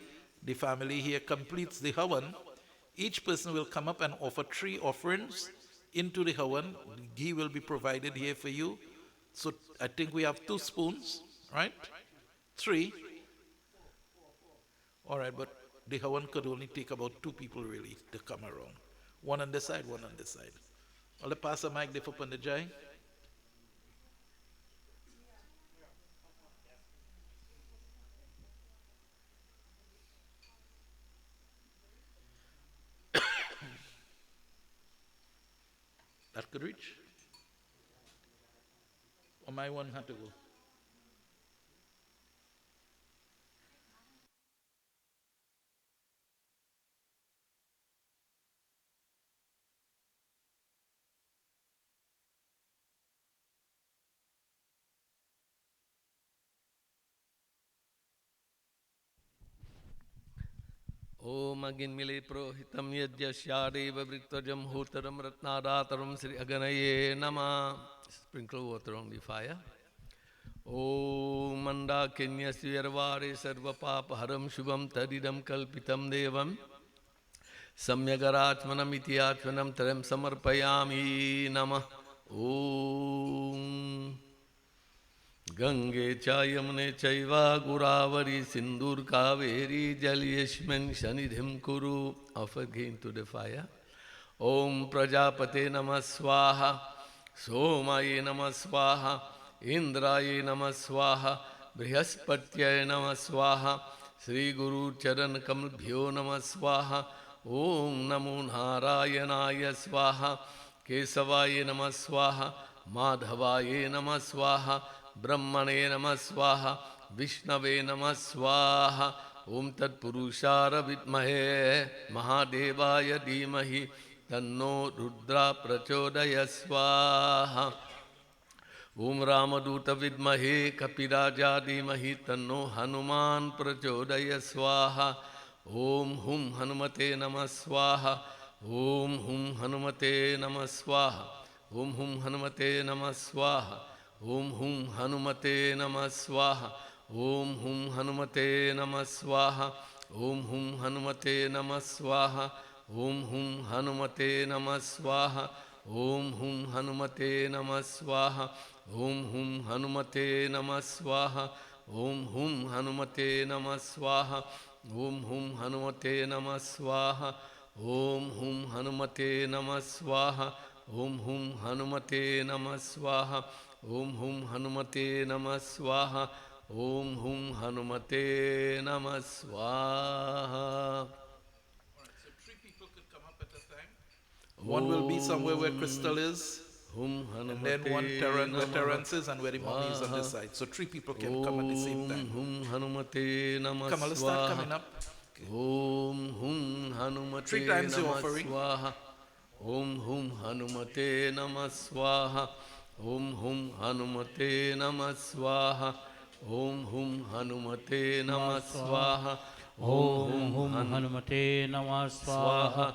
the family here, completes the Havan, each person will come up and offer 3 offerings into the Havan. Ghee will be provided here for you. So I think we have 2 spoons, right? 3. All right, but the Havan could only take about 2 people really to come around. 1 on this side, 1 on this side. I'll pass the mic there for Pandit Jai. That could reach? Or my one had to go? Om Aginmile Prohitam Yajyasyadev Vritvajam Hotaram Ratnadataram Sri Aganaye Nama. Sprinkle water on the fire. Om Manda Kenyasvirvare Sarva Papa Haram Shubham Tadidam Kalpitam Devam Samyagarachmanam Ityachmanam Taram Samarpayami Nama. Om Gange Chayamne Chaiva Guravari Sindur Kaveri Jalyashman Shanidhim Kuru. Offer again to the fire. Om Prajapate Namaswaha, Somaye Namaswaha, Indraye Namaswaha, Brihaspatyaye Namaswaha, Sri Guru Charan Kamalbhyo Namaswaha, Om Namo Narayanaya Swaha, Kesavaye Namaswaha, Madhavaye Namaswaha, Brahmane Namaswaha, Vishnave Namaswaha, Om Tat Purushara Vidmahe Mahadevaya Dhimahi Tanno Rudra Prachodaya Swaha. Om Ramaduta Vidmahe Kapiraja Dhimahi Tanno Hanuman Prachodaya Swaha. Om Hum Hanumate Namah Swaha. Om Hum Hanumate Namah Swaha. Om Hum Hanumate Namah Swaha. Om Hum Hanumate Namah Swaha. Om Hum Hanumate Namah Swaha. Om Hum Hanumate Namah Swaha. Om Hum Hanumate Namah Swaha. Om Hum Hanumate Namah Swaha. Om Hum Hanumate Namah Swaha. Om Hum Hanumate Namah Swaha. Om Hum Hanumate Namah Swaha. Om Hum Hanumate Namah Swaha. Om Hum Hanumate Namah Swaha. Om Hum Hanumate Namah Swaha. Om Hum Hanumate Namah Swaha. So 3 people could come up at a time. One will be somewhere where Crystal is, and then one where Terence is, and where the mommy is on this side. So 3 people can come at the same time. Hum Hanumate Namah Come on, let's start coming up. Om Hum Hanumate 3 times the Namah offering. Swaha. Om Hum Hanumate Namah Swaha. Om Hum Hanumate Namah Swaha. Om Hum Hanumate Namah Swaha. Om Hum Hanumate Namah Swaha.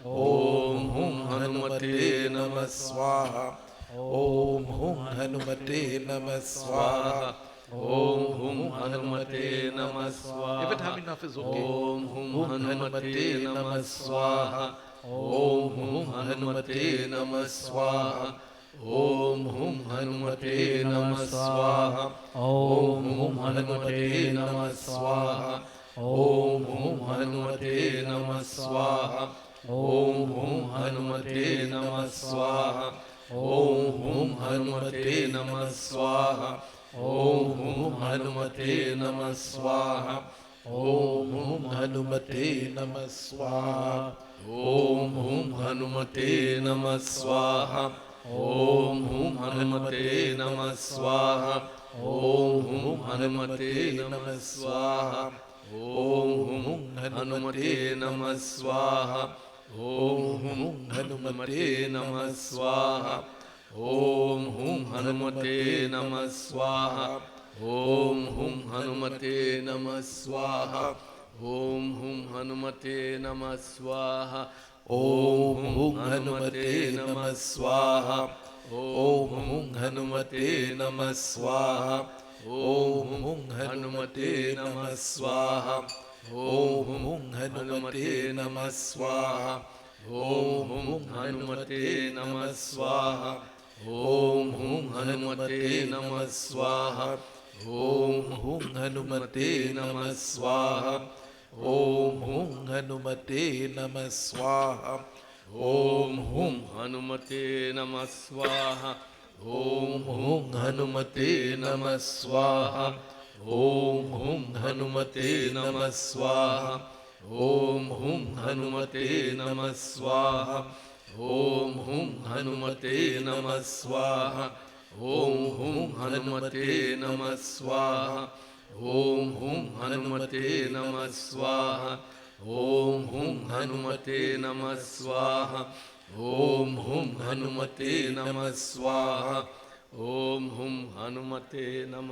Om Hum Hanumate Namah Swaha. Om Hum Hanumate Namah Swaha. Om Om Hum Hum Hanumate Hanumate Namah Namah Swaha. If it have Swaha. enough is okay. Om Hum Hum Hanumate Hanumate Namah Namah Swaha. Swaha. Om Om Hum Hum Hanumate Hanumate Namah Namah Swaha. Swaha. Om Om Hum Hum Hanumate Hanumate Namah Namah Swaha. Swaha. Om Om Hum Hum Hanumate Hanumate Namah Namah Swaha. Swaha. Om Om Hum Hum Hanumate Hanumate Namah Namah Swaha. Swaha. Om Om Hum Hum Hanumate Hanumate Namah Namah Swaha. Swaha. Om Om Hum Hum Hanumate Hanumate Namah Namah Swaha. Swaha. Om Om Hum Hum Hanumate Hanumate Namah Namah Swaha. Swaha. Om Om Hum Hum Hanumate Hanumate Namah Namah Swaha. Swaha. Om Om Hum Hum Hanumate Hanumate Namah Namah Swaha. Swaha. Om Om Hum Hum Hanumate Hanumate Namah Namah Swaha. Swaha. Om Om Hum Hum Hanumate Hanumate Namah Namah Swaha. Swaha. Om Om Hum Hum Hanumate Hanumate Namah Namah Swaha. Swaha. Om Om Hum Hum Hanumate Hanumate Namah Namah Swaha. Swaha. Om Om Hum Hum Hanumate Hanumate Namah Namah Swaha. Swaha. Om Om Hum Hum Hanumate Hanumate Namah Namah Swaha. Swaha. Om Hum Hanumate Namah Swaha. Om Om Hum Hum Hanumate Hanumate Namah Namah Swaha. Swaha. Om Om Hum Hum Hanumate Hanumate Namah Namah Swaha. Swaha. Om Om Hum Hum Hanumate Hanumate Namah Namah Swaha. Swaha. Om Om Hum Hum Hanumate Hanumate Namah Namah Swaha. Swaha. Om Om Hum Hum Hanumate Hanumate Namah Namah Swaha. Swaha. Om Om Hum Hum Hanumate Hanumate Namah Namah Swaha. Swaha. Om Om Hum Hum Hanumate Hanumate Namah Namah Swaha. Swaha. Om Om Hum Hum Hanumate Namah Swaha. Om Om Hum Hum Hanumate Namah Swaha. Om Om Hum Hum Hanumate Hanumate Namah Namah Swaha. Swaha. Om Om Hum Hum Hanumate Hanumate Namah Namah Swaha. Swaha. Om Om Hum Hum Hanumate Hanumate Namah Namah Swaha. Swaha. Om Om Hum Hum Hanumate Hanumate Namah Namah Swaha. Swaha. Om Om Hum Hum Hanumate Hanumate Namah Namah Swaha. Swaha. Om Om Hum Hum Hanumate Hanumate Namah Namah Swaha. Swaha. Om Om Hum Hum Hanumate Hanumate Namah Namah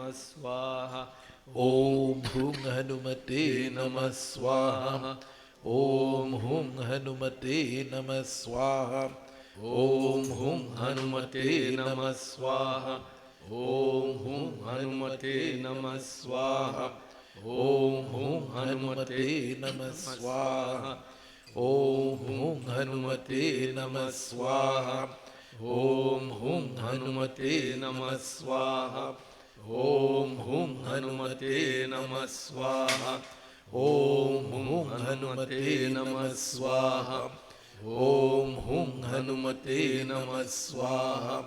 Swaha. Swaha. Om Om Hum Hum Hanumate Hanumate Namah Namah Swaha. Swaha. Om Hum Hanumate Namah Swaha. Om Om Hum Te Hanumate Namah Namah Swaha. Swaha. Om Om Hum Hum Hanumate Namah Swaha. Om Om Hum Hum Hanumate Hanumate Namah Namah Swaha. Swaha. Om Om Hum Hum Hanumate Hanumate Namah Namah Swaha. Swaha. Om Om Hum Hum Hanumate Hanumate Namah Namah Swaha. Swaha. Om Om Hum Hum Hanumate Hanumate Namah Namah Swaha. Swaha. Om Om Hum Hum Hanumate Hanumate Namah Namah Swaha. Swaha. Om Om Hum Hum Hanumate Hanumate Namah Namah Swaha. Swaha. Om Om Hum Hum Hanumate Hanumate Namah Namah Swaha. Swaha. Om Om Hum Hum Hanumate Hanumate Namah Namah Swaha. Swaha.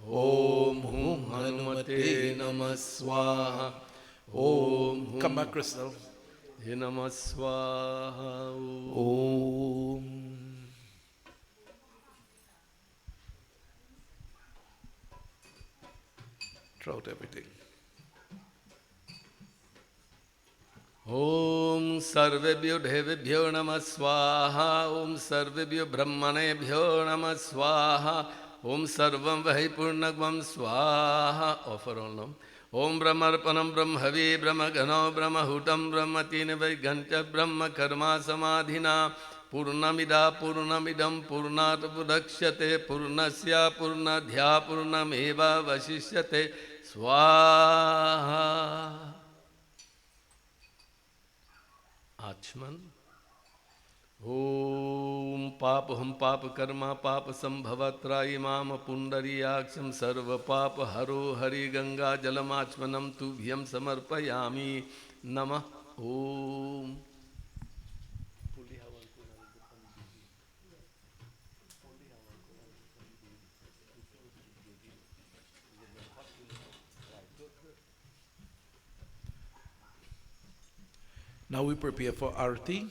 Om Om Hum Hum Hanumate Hanumate Namah Namah Swaha. Swaha. Om Om. Come Hum back, Crystal. Namah Swaha. Om. Throw out everything. Om Sarvebhyo Devebhyo Namah Swaha. Om Sarvebhyo Brahmanebhyo Namah Swaha. Om Sarvam Vahi Purnagvam Swaha. Offer all now. Om Brahmarpanam Brahmavi Brahmagano Brahmahutam Brahmatin Vaigantya Brahma Karma Samadhina. Purnamida Purnamidam Purnat Pudakshate Purnasya Purnadhya Purnameva Vasishyate Swaha. आचमन ओम पाप हम पाप कर्मा पाप संभव त्रायिमाम पुंडरीयाक्षम सर्व पाप हरो हरि गंगा जलमाचमनम तुभ्यं समर्पयामि नमः ओम Now we prepare for Arti,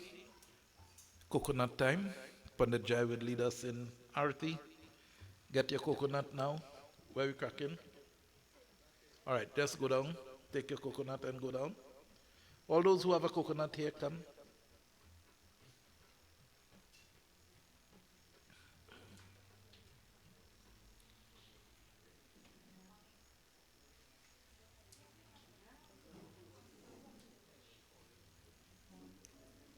coconut time. Pandit Jai will lead us in Arti. Get your coconut now. Where we cracking? All right, just go down. Take your coconut and go down. All those who have a coconut here, come.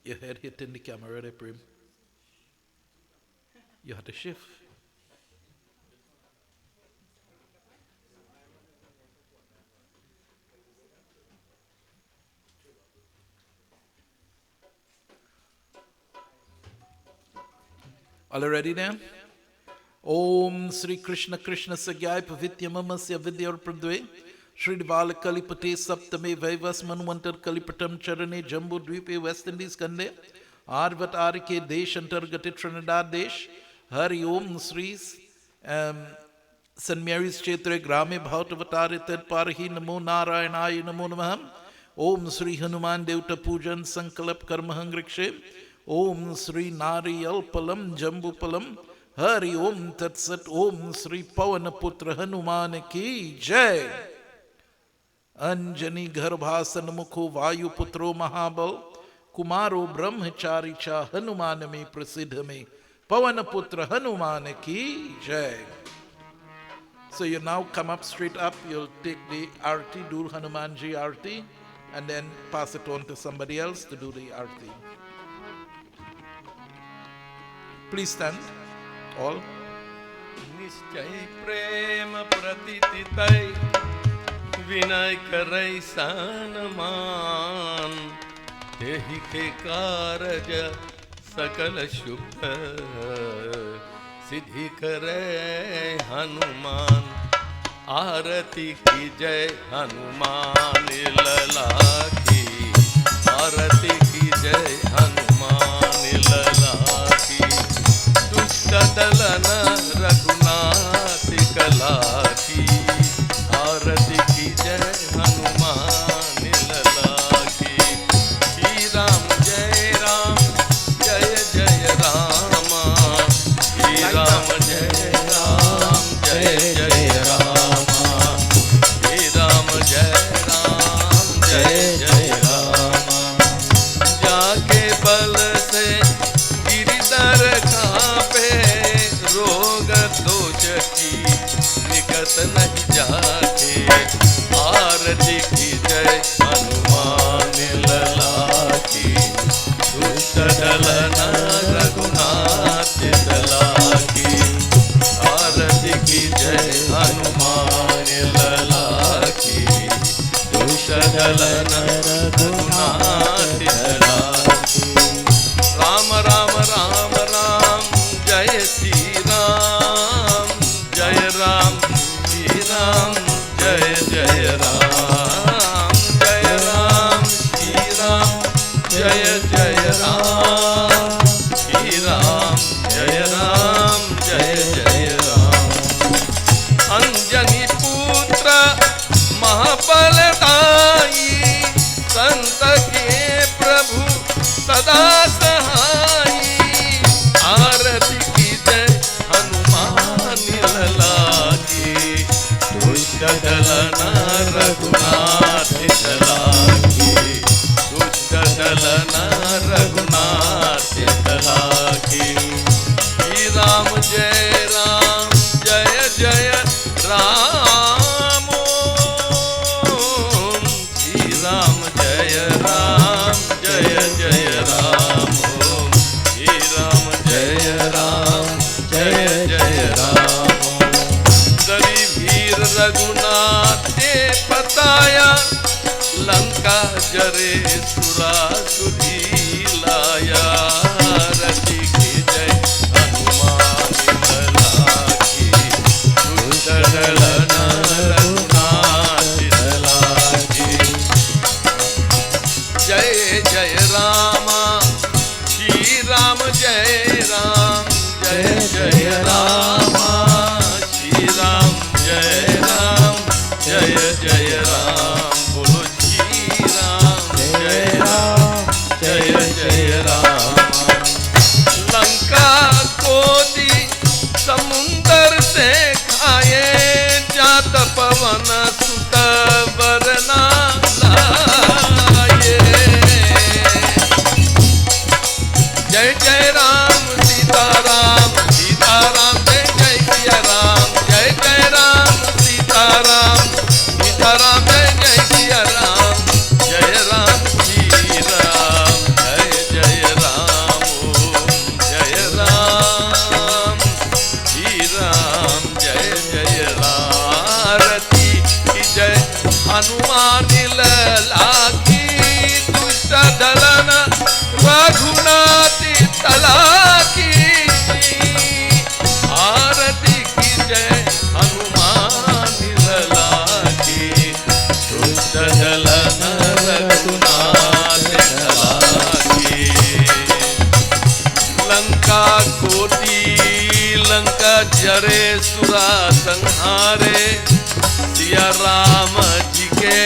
Your head hitting the camera, there, Prim. You have to shift. All ready then? Om Sri Krishna Krishna Sagyai Pavitya Mamasya Vidyar Pradve Sri Divala Kalipate Saptame Vaivas Manwantar Kalipatam Charane Jambu Dvipe West Indies Kande Arvat Arike Desh Antargate Trinidad Desh Hari Om Sri St. Mary's Chetre Grame Bhautavatare Ted Parahi Namo Narayanaya Namo Namaham Om Sri Hanuman Devta Pujan Sankalap Karmahang Rikshe Om Sri Nari Alpalam Jambupalam Hari Om Tat Sat Om Sri Pavanaputra Hanuman Ki Jai Anjani Garbhasan Mukho Vayu Putro Mahabal Kumaro Brahmachari Cha Hanuman Me Prasidha Me Pavanaputra Hanuman Ki Jai. So you now come up straight up, you'll take the arti, do Hanumanji arti, and then pass it on to somebody else to do the arti. Please stand, all. निश्चय प्रेम प्रतितितै विनय करै सनमान तेहि के कारज सकल शुभ सिद्धि करे हनुमान आरती की जय हनुमान लला की आरती की जय हनुमान लला की दुष्ट दलन रघुनाथ कला की आरती की जय हनुमान लला की श्री राम जय राम जय जय राम श्री राम जय राम जय जय राम श्री राम जय राम जय जय राम जाके बल से गिरधर कांपे रोग दोष की निकट नहीं जाते आरती की जय हनुमान लला की दुष्ट दलन रघुनाथ दला की आरती की जय हनुमान लला की दुष्ट दलन रघुनाथ दला की राम राम राम राम जय श्री राम जय राम श्री राम जय जय राम जय राम श्री राम जय जय राम श्री राम जय राम जय जय राम अंजनी पुत्र महाबलदाई संत के प्रभु सदा सहाई आरती की जय हनुमान लला की दुष्ट दलन रघुनाथ दला की दुष्ट दलन रघुनाथ दला की श्री राम जय राम जय जय राम श्री राम जय राम जय जय राम श्री राम जय राम जय जय राम दरी वीर रघुनाथ ने बताया लंका जरे सुरा सुधी लाया रति की जय हनुमान लला की दुष्ट दलन रघुनाथ दला की जय जय राम श्री राम जय राम जय जय राम श्री राम जय राम जय जय राम बोलो श्री राम जय राम जय जय राम लंका को दी समुंदर से खाए जात पवन सुत वरना लाए जय जय राम सीताराम सीताराम जय जय सिया राम जय जय राम सीताराम सीताराम जय जय सिया राम जय राम श्री राम जय जय राम ओम जय राम हनुमान लागी दुष्ट दलन रघुनाथ तलाकी आरती की जय हनुमान लागी दुष्ट दलन रघुनाथ तलाकी लंका कोटि लंका जरे सुरा संहारे सिया राम जी के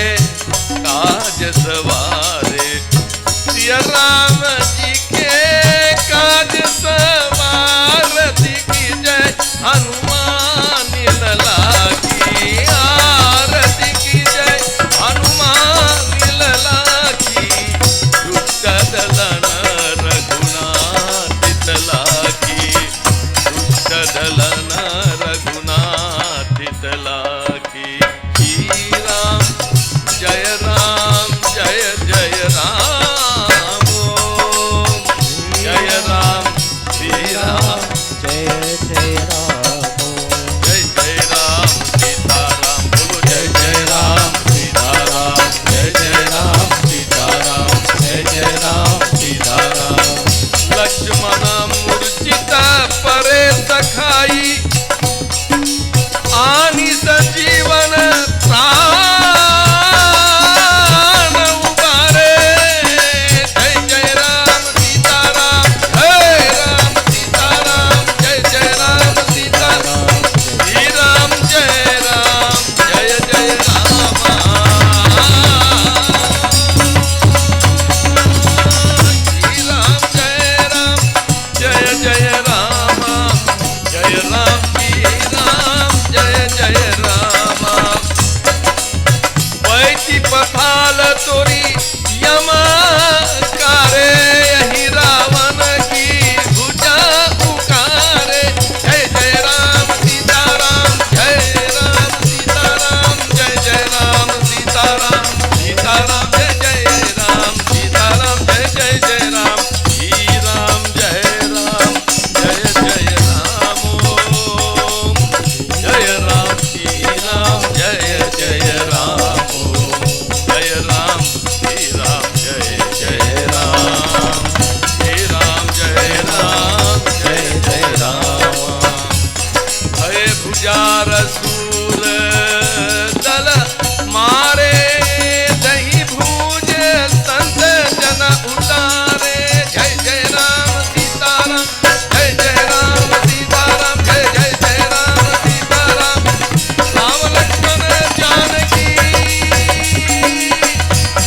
काज सवारे सिया राम जी के काज सवारती की जय हनुमान लला की आरती की जय हनुमान लला की दुष्ट दलन रघुनाथ तला की दुष्ट दलन रघुनाथ तला की राम जय जय राम जय राम श्री राम जय जय राम जय जय राम सीताराम बोलो जय जय राम सीताराम जय जय राम सीताराम जय जय राम सीताराम लक्ष्मण मूर्छित परे सखाई आनि संजीवन प्राण उबारे जय जय राम सीताराम जय राम सीताराम जय जय राम सीताराम श्री राम जय जय राम श्री राम जय जय राम जय राम श्री राम जय जय राम वैति पथाल तोरी यमा कारे यही रावण की भुजा उकारे जय जय राम सीताराम जय राम सीताराम जय जय राम सीताराम सीताराम जय जय राम सीताराम जय जय राम श्री राम जय जय राम जय राम श्री राम जय जय राम जय राम श्री राम जय जय राम श्री राम जय जय राम भय भुजार सूर दल मारे दही भूज संत जन उतारे जय जय राम सीताराम जय जय राम सीताराम जय जय राम सीताराम राम लक्ष्मण जानकी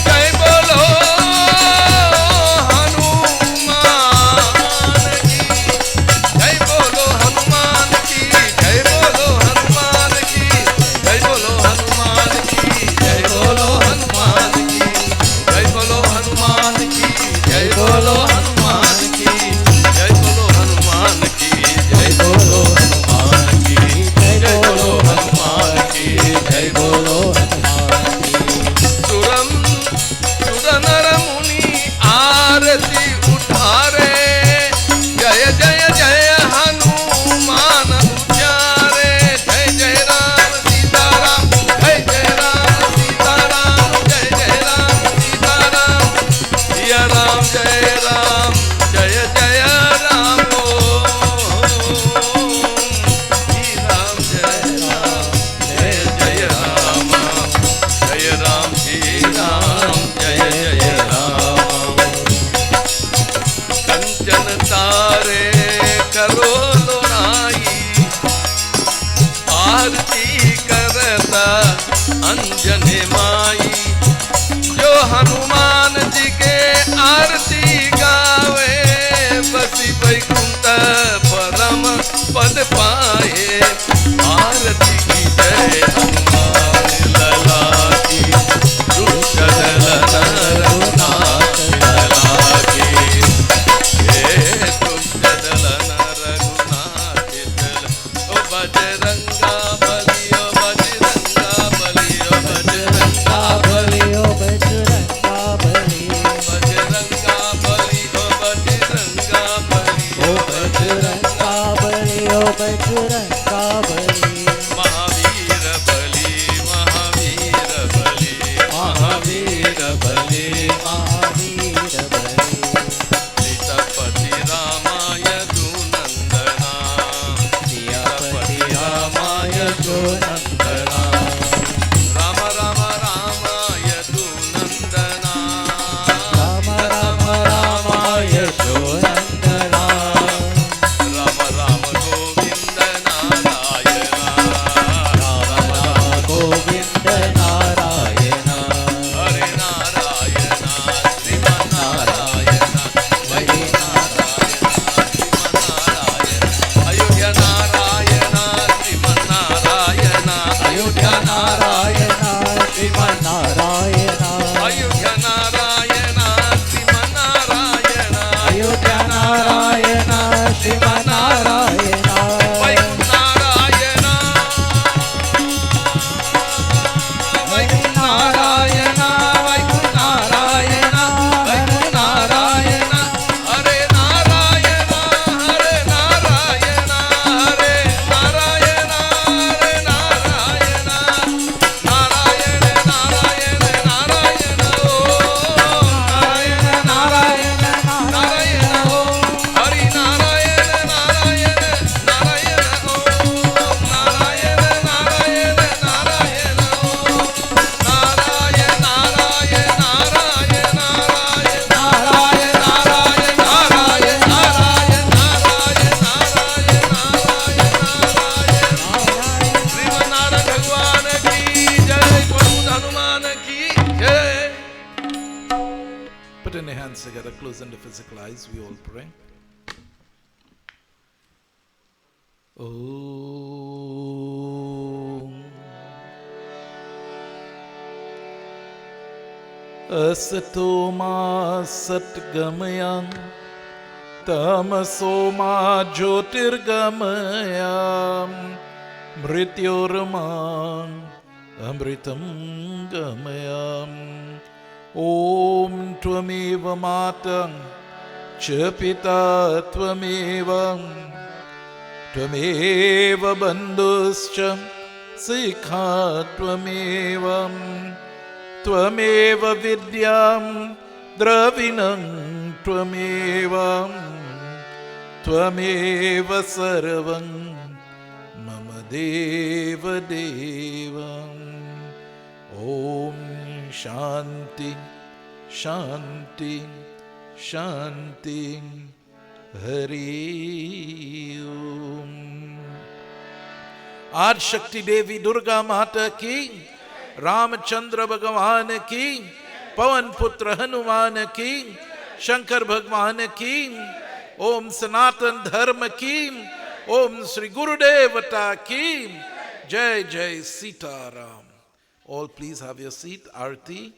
जय बोलो हनुमान की जय बोलो हनुमान की जय बोलो हनुमान की जय बोलो हनुमान की जय बोलो हनुमान की जय बोलो हनुमान की जय बोलो हनुमान की जय बोलो हनुमान की जय बोलो हनुमान की जय बोलो हनुमान की जय बोलो हनुमान की सुरम सुर नर मुनि आरती उठारे जय जय जय हनुमान उचारे जय जय राम सीताराम जय जय राम सीताराम जय जय राम सीताराम सिया राम जय जय राम श्री राम जय जय राम जय राम श्री राम जय जय राम कंचन तारे करो लोनाई आरती करता अंजने माई जो हनुमान जी के आरती गावे बसी वैकुंठ परम पद पाए आरती की जय हनुमान लला की दुष्ट दलन रघुनाथ लला की हे दुष्ट दलन रघुनाथ लला ओ बजरंगा बली ओ बजरंगा बली ओ बजरंगा बली बलियो बजरंगा बली बजरंगा बली ओ बजरंगा बली ओ बजरंगा बलियो बजरंगा यशोनन्दना राम राम राम यदुनन्दना राम राम राम यशोनन्दना राम राम गोविन्द नारायण राम राम गोविन्द नारायण हरे नारायण श्रीमन्नारायण हरे अयोध्या नारायण श्रीमन्नारायण अयोध्या नारायण श्रीमन्नारायण अयोध्या नारायण श्रीमन्नारायण अयोध्या नारायण श्रीमन्नारायण वैकुण्ठ नारायण वैकुण्ठ नारायण वैकुण्ठ नारायण वैकुण्ठ नारायण हरे नारायण हरे नारायण हरे नारायण हरे नारायण नारायण नारायण नारायण ओ नारायण नारायण नारायण ओ हरि नारायण नारायण नारायण ओ नारायण नारायण नारायण ओ नारायण नारायण नारायण नारायण नारायण नारायण नारायण नारायण नारायण नारायण श्रीमन्नारायण भगवान की जय प्रभु हनुमान की जय Put in your hands together, close the physical eyes, we all pray. Om Asato ma satgamaya Tamaso ma jyotirgamaya Mrityorma amritam gamaya Om Tvameva Mata Cha Pita Tvameva Tvameva Bandhuscha Sikha Tvameva Tvameva Vidyam Dravinam Tvameva Tvameva Sarvam Mama Deva Deva Om Shanti Shanti Shanti Hari Om आज शक्ति देवी दुर्गा माता की रामचंद्र भगवान की पवन पुत्र हनुमान की शंकर भगवान की ओम सनातन धर्म की ओम श्री गुरुदेवता की जय जय Sitaram. All please have your seat. Arti,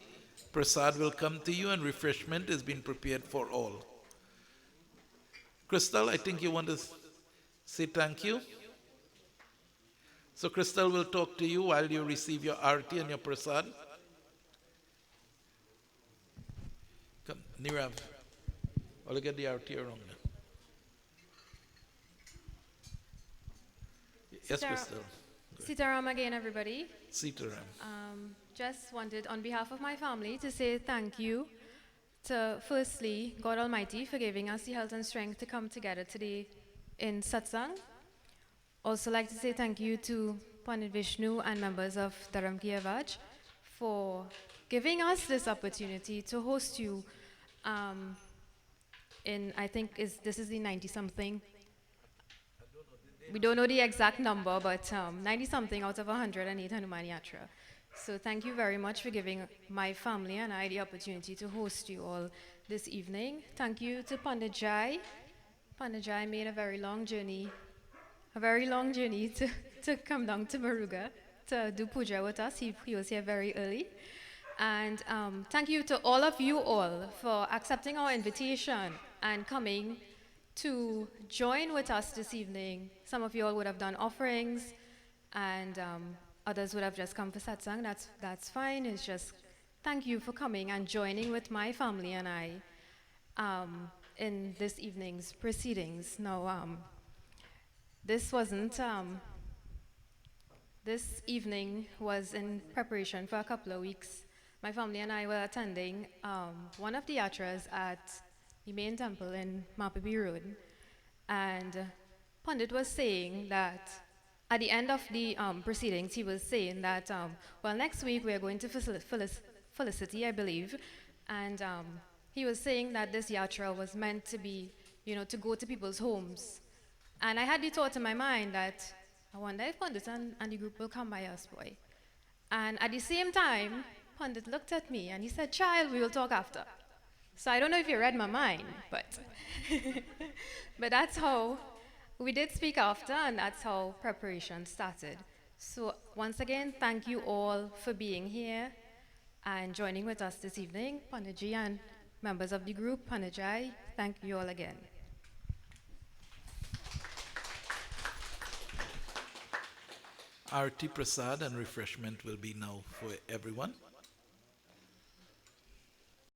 prasad will come to you and refreshment is being prepared for all. Crystal, I think you want to say thank you. So Crystal will talk to you while you receive your arti and your prasad. Come, Nirav. I'll get the arti around now. Yes, Sir- Crystal. Sitaram again, everybody. Sitaram. Just wanted, on behalf of my family, to say thank you to, firstly, God Almighty for giving us the health and strength to come together today in satsang. Also like to say thank you to Pandit Vishnu and members of Dharam Ki Awaaj for giving us this opportunity to host you I think this is the 90-something. We don't know the exact number, but 90-something out of 108 Hanuman Yatra. So thank you very much for giving my family and I the opportunity to host you all this evening. Thank you to Pandit Jai. Pandit Jai made a very long journey to come down to Maruga to do puja with us. He was here very early. And thank you to all of you all for accepting our invitation and coming to join with us this evening. Some of you all would have done offerings, and others would have just come for satsang. That's fine. It's just thank you for coming and joining with my family and I in this evening's proceedings. Now, this evening was in preparation for a couple of weeks. My family and I were attending one of the yatras at the main temple in Mapabi Road. And Pandit was saying that at the end of the proceedings, he was saying that, well, next week we are going to Felicity, I believe, and he was saying that this yatra was meant to be, to go to people's homes. And I had the thought in my mind that I wonder if Pandit and the group will come by us, boy. And at the same time, Pandit looked at me and he said, "Child, we will talk after." So I don't know if you read my mind, but but that's how we did speak after, and that's how preparation started. So once again, thank you all for being here and joining with us this evening. Panditji and members of the group, Panditji, thank you all again. Arti Prasad and refreshment will be now for everyone.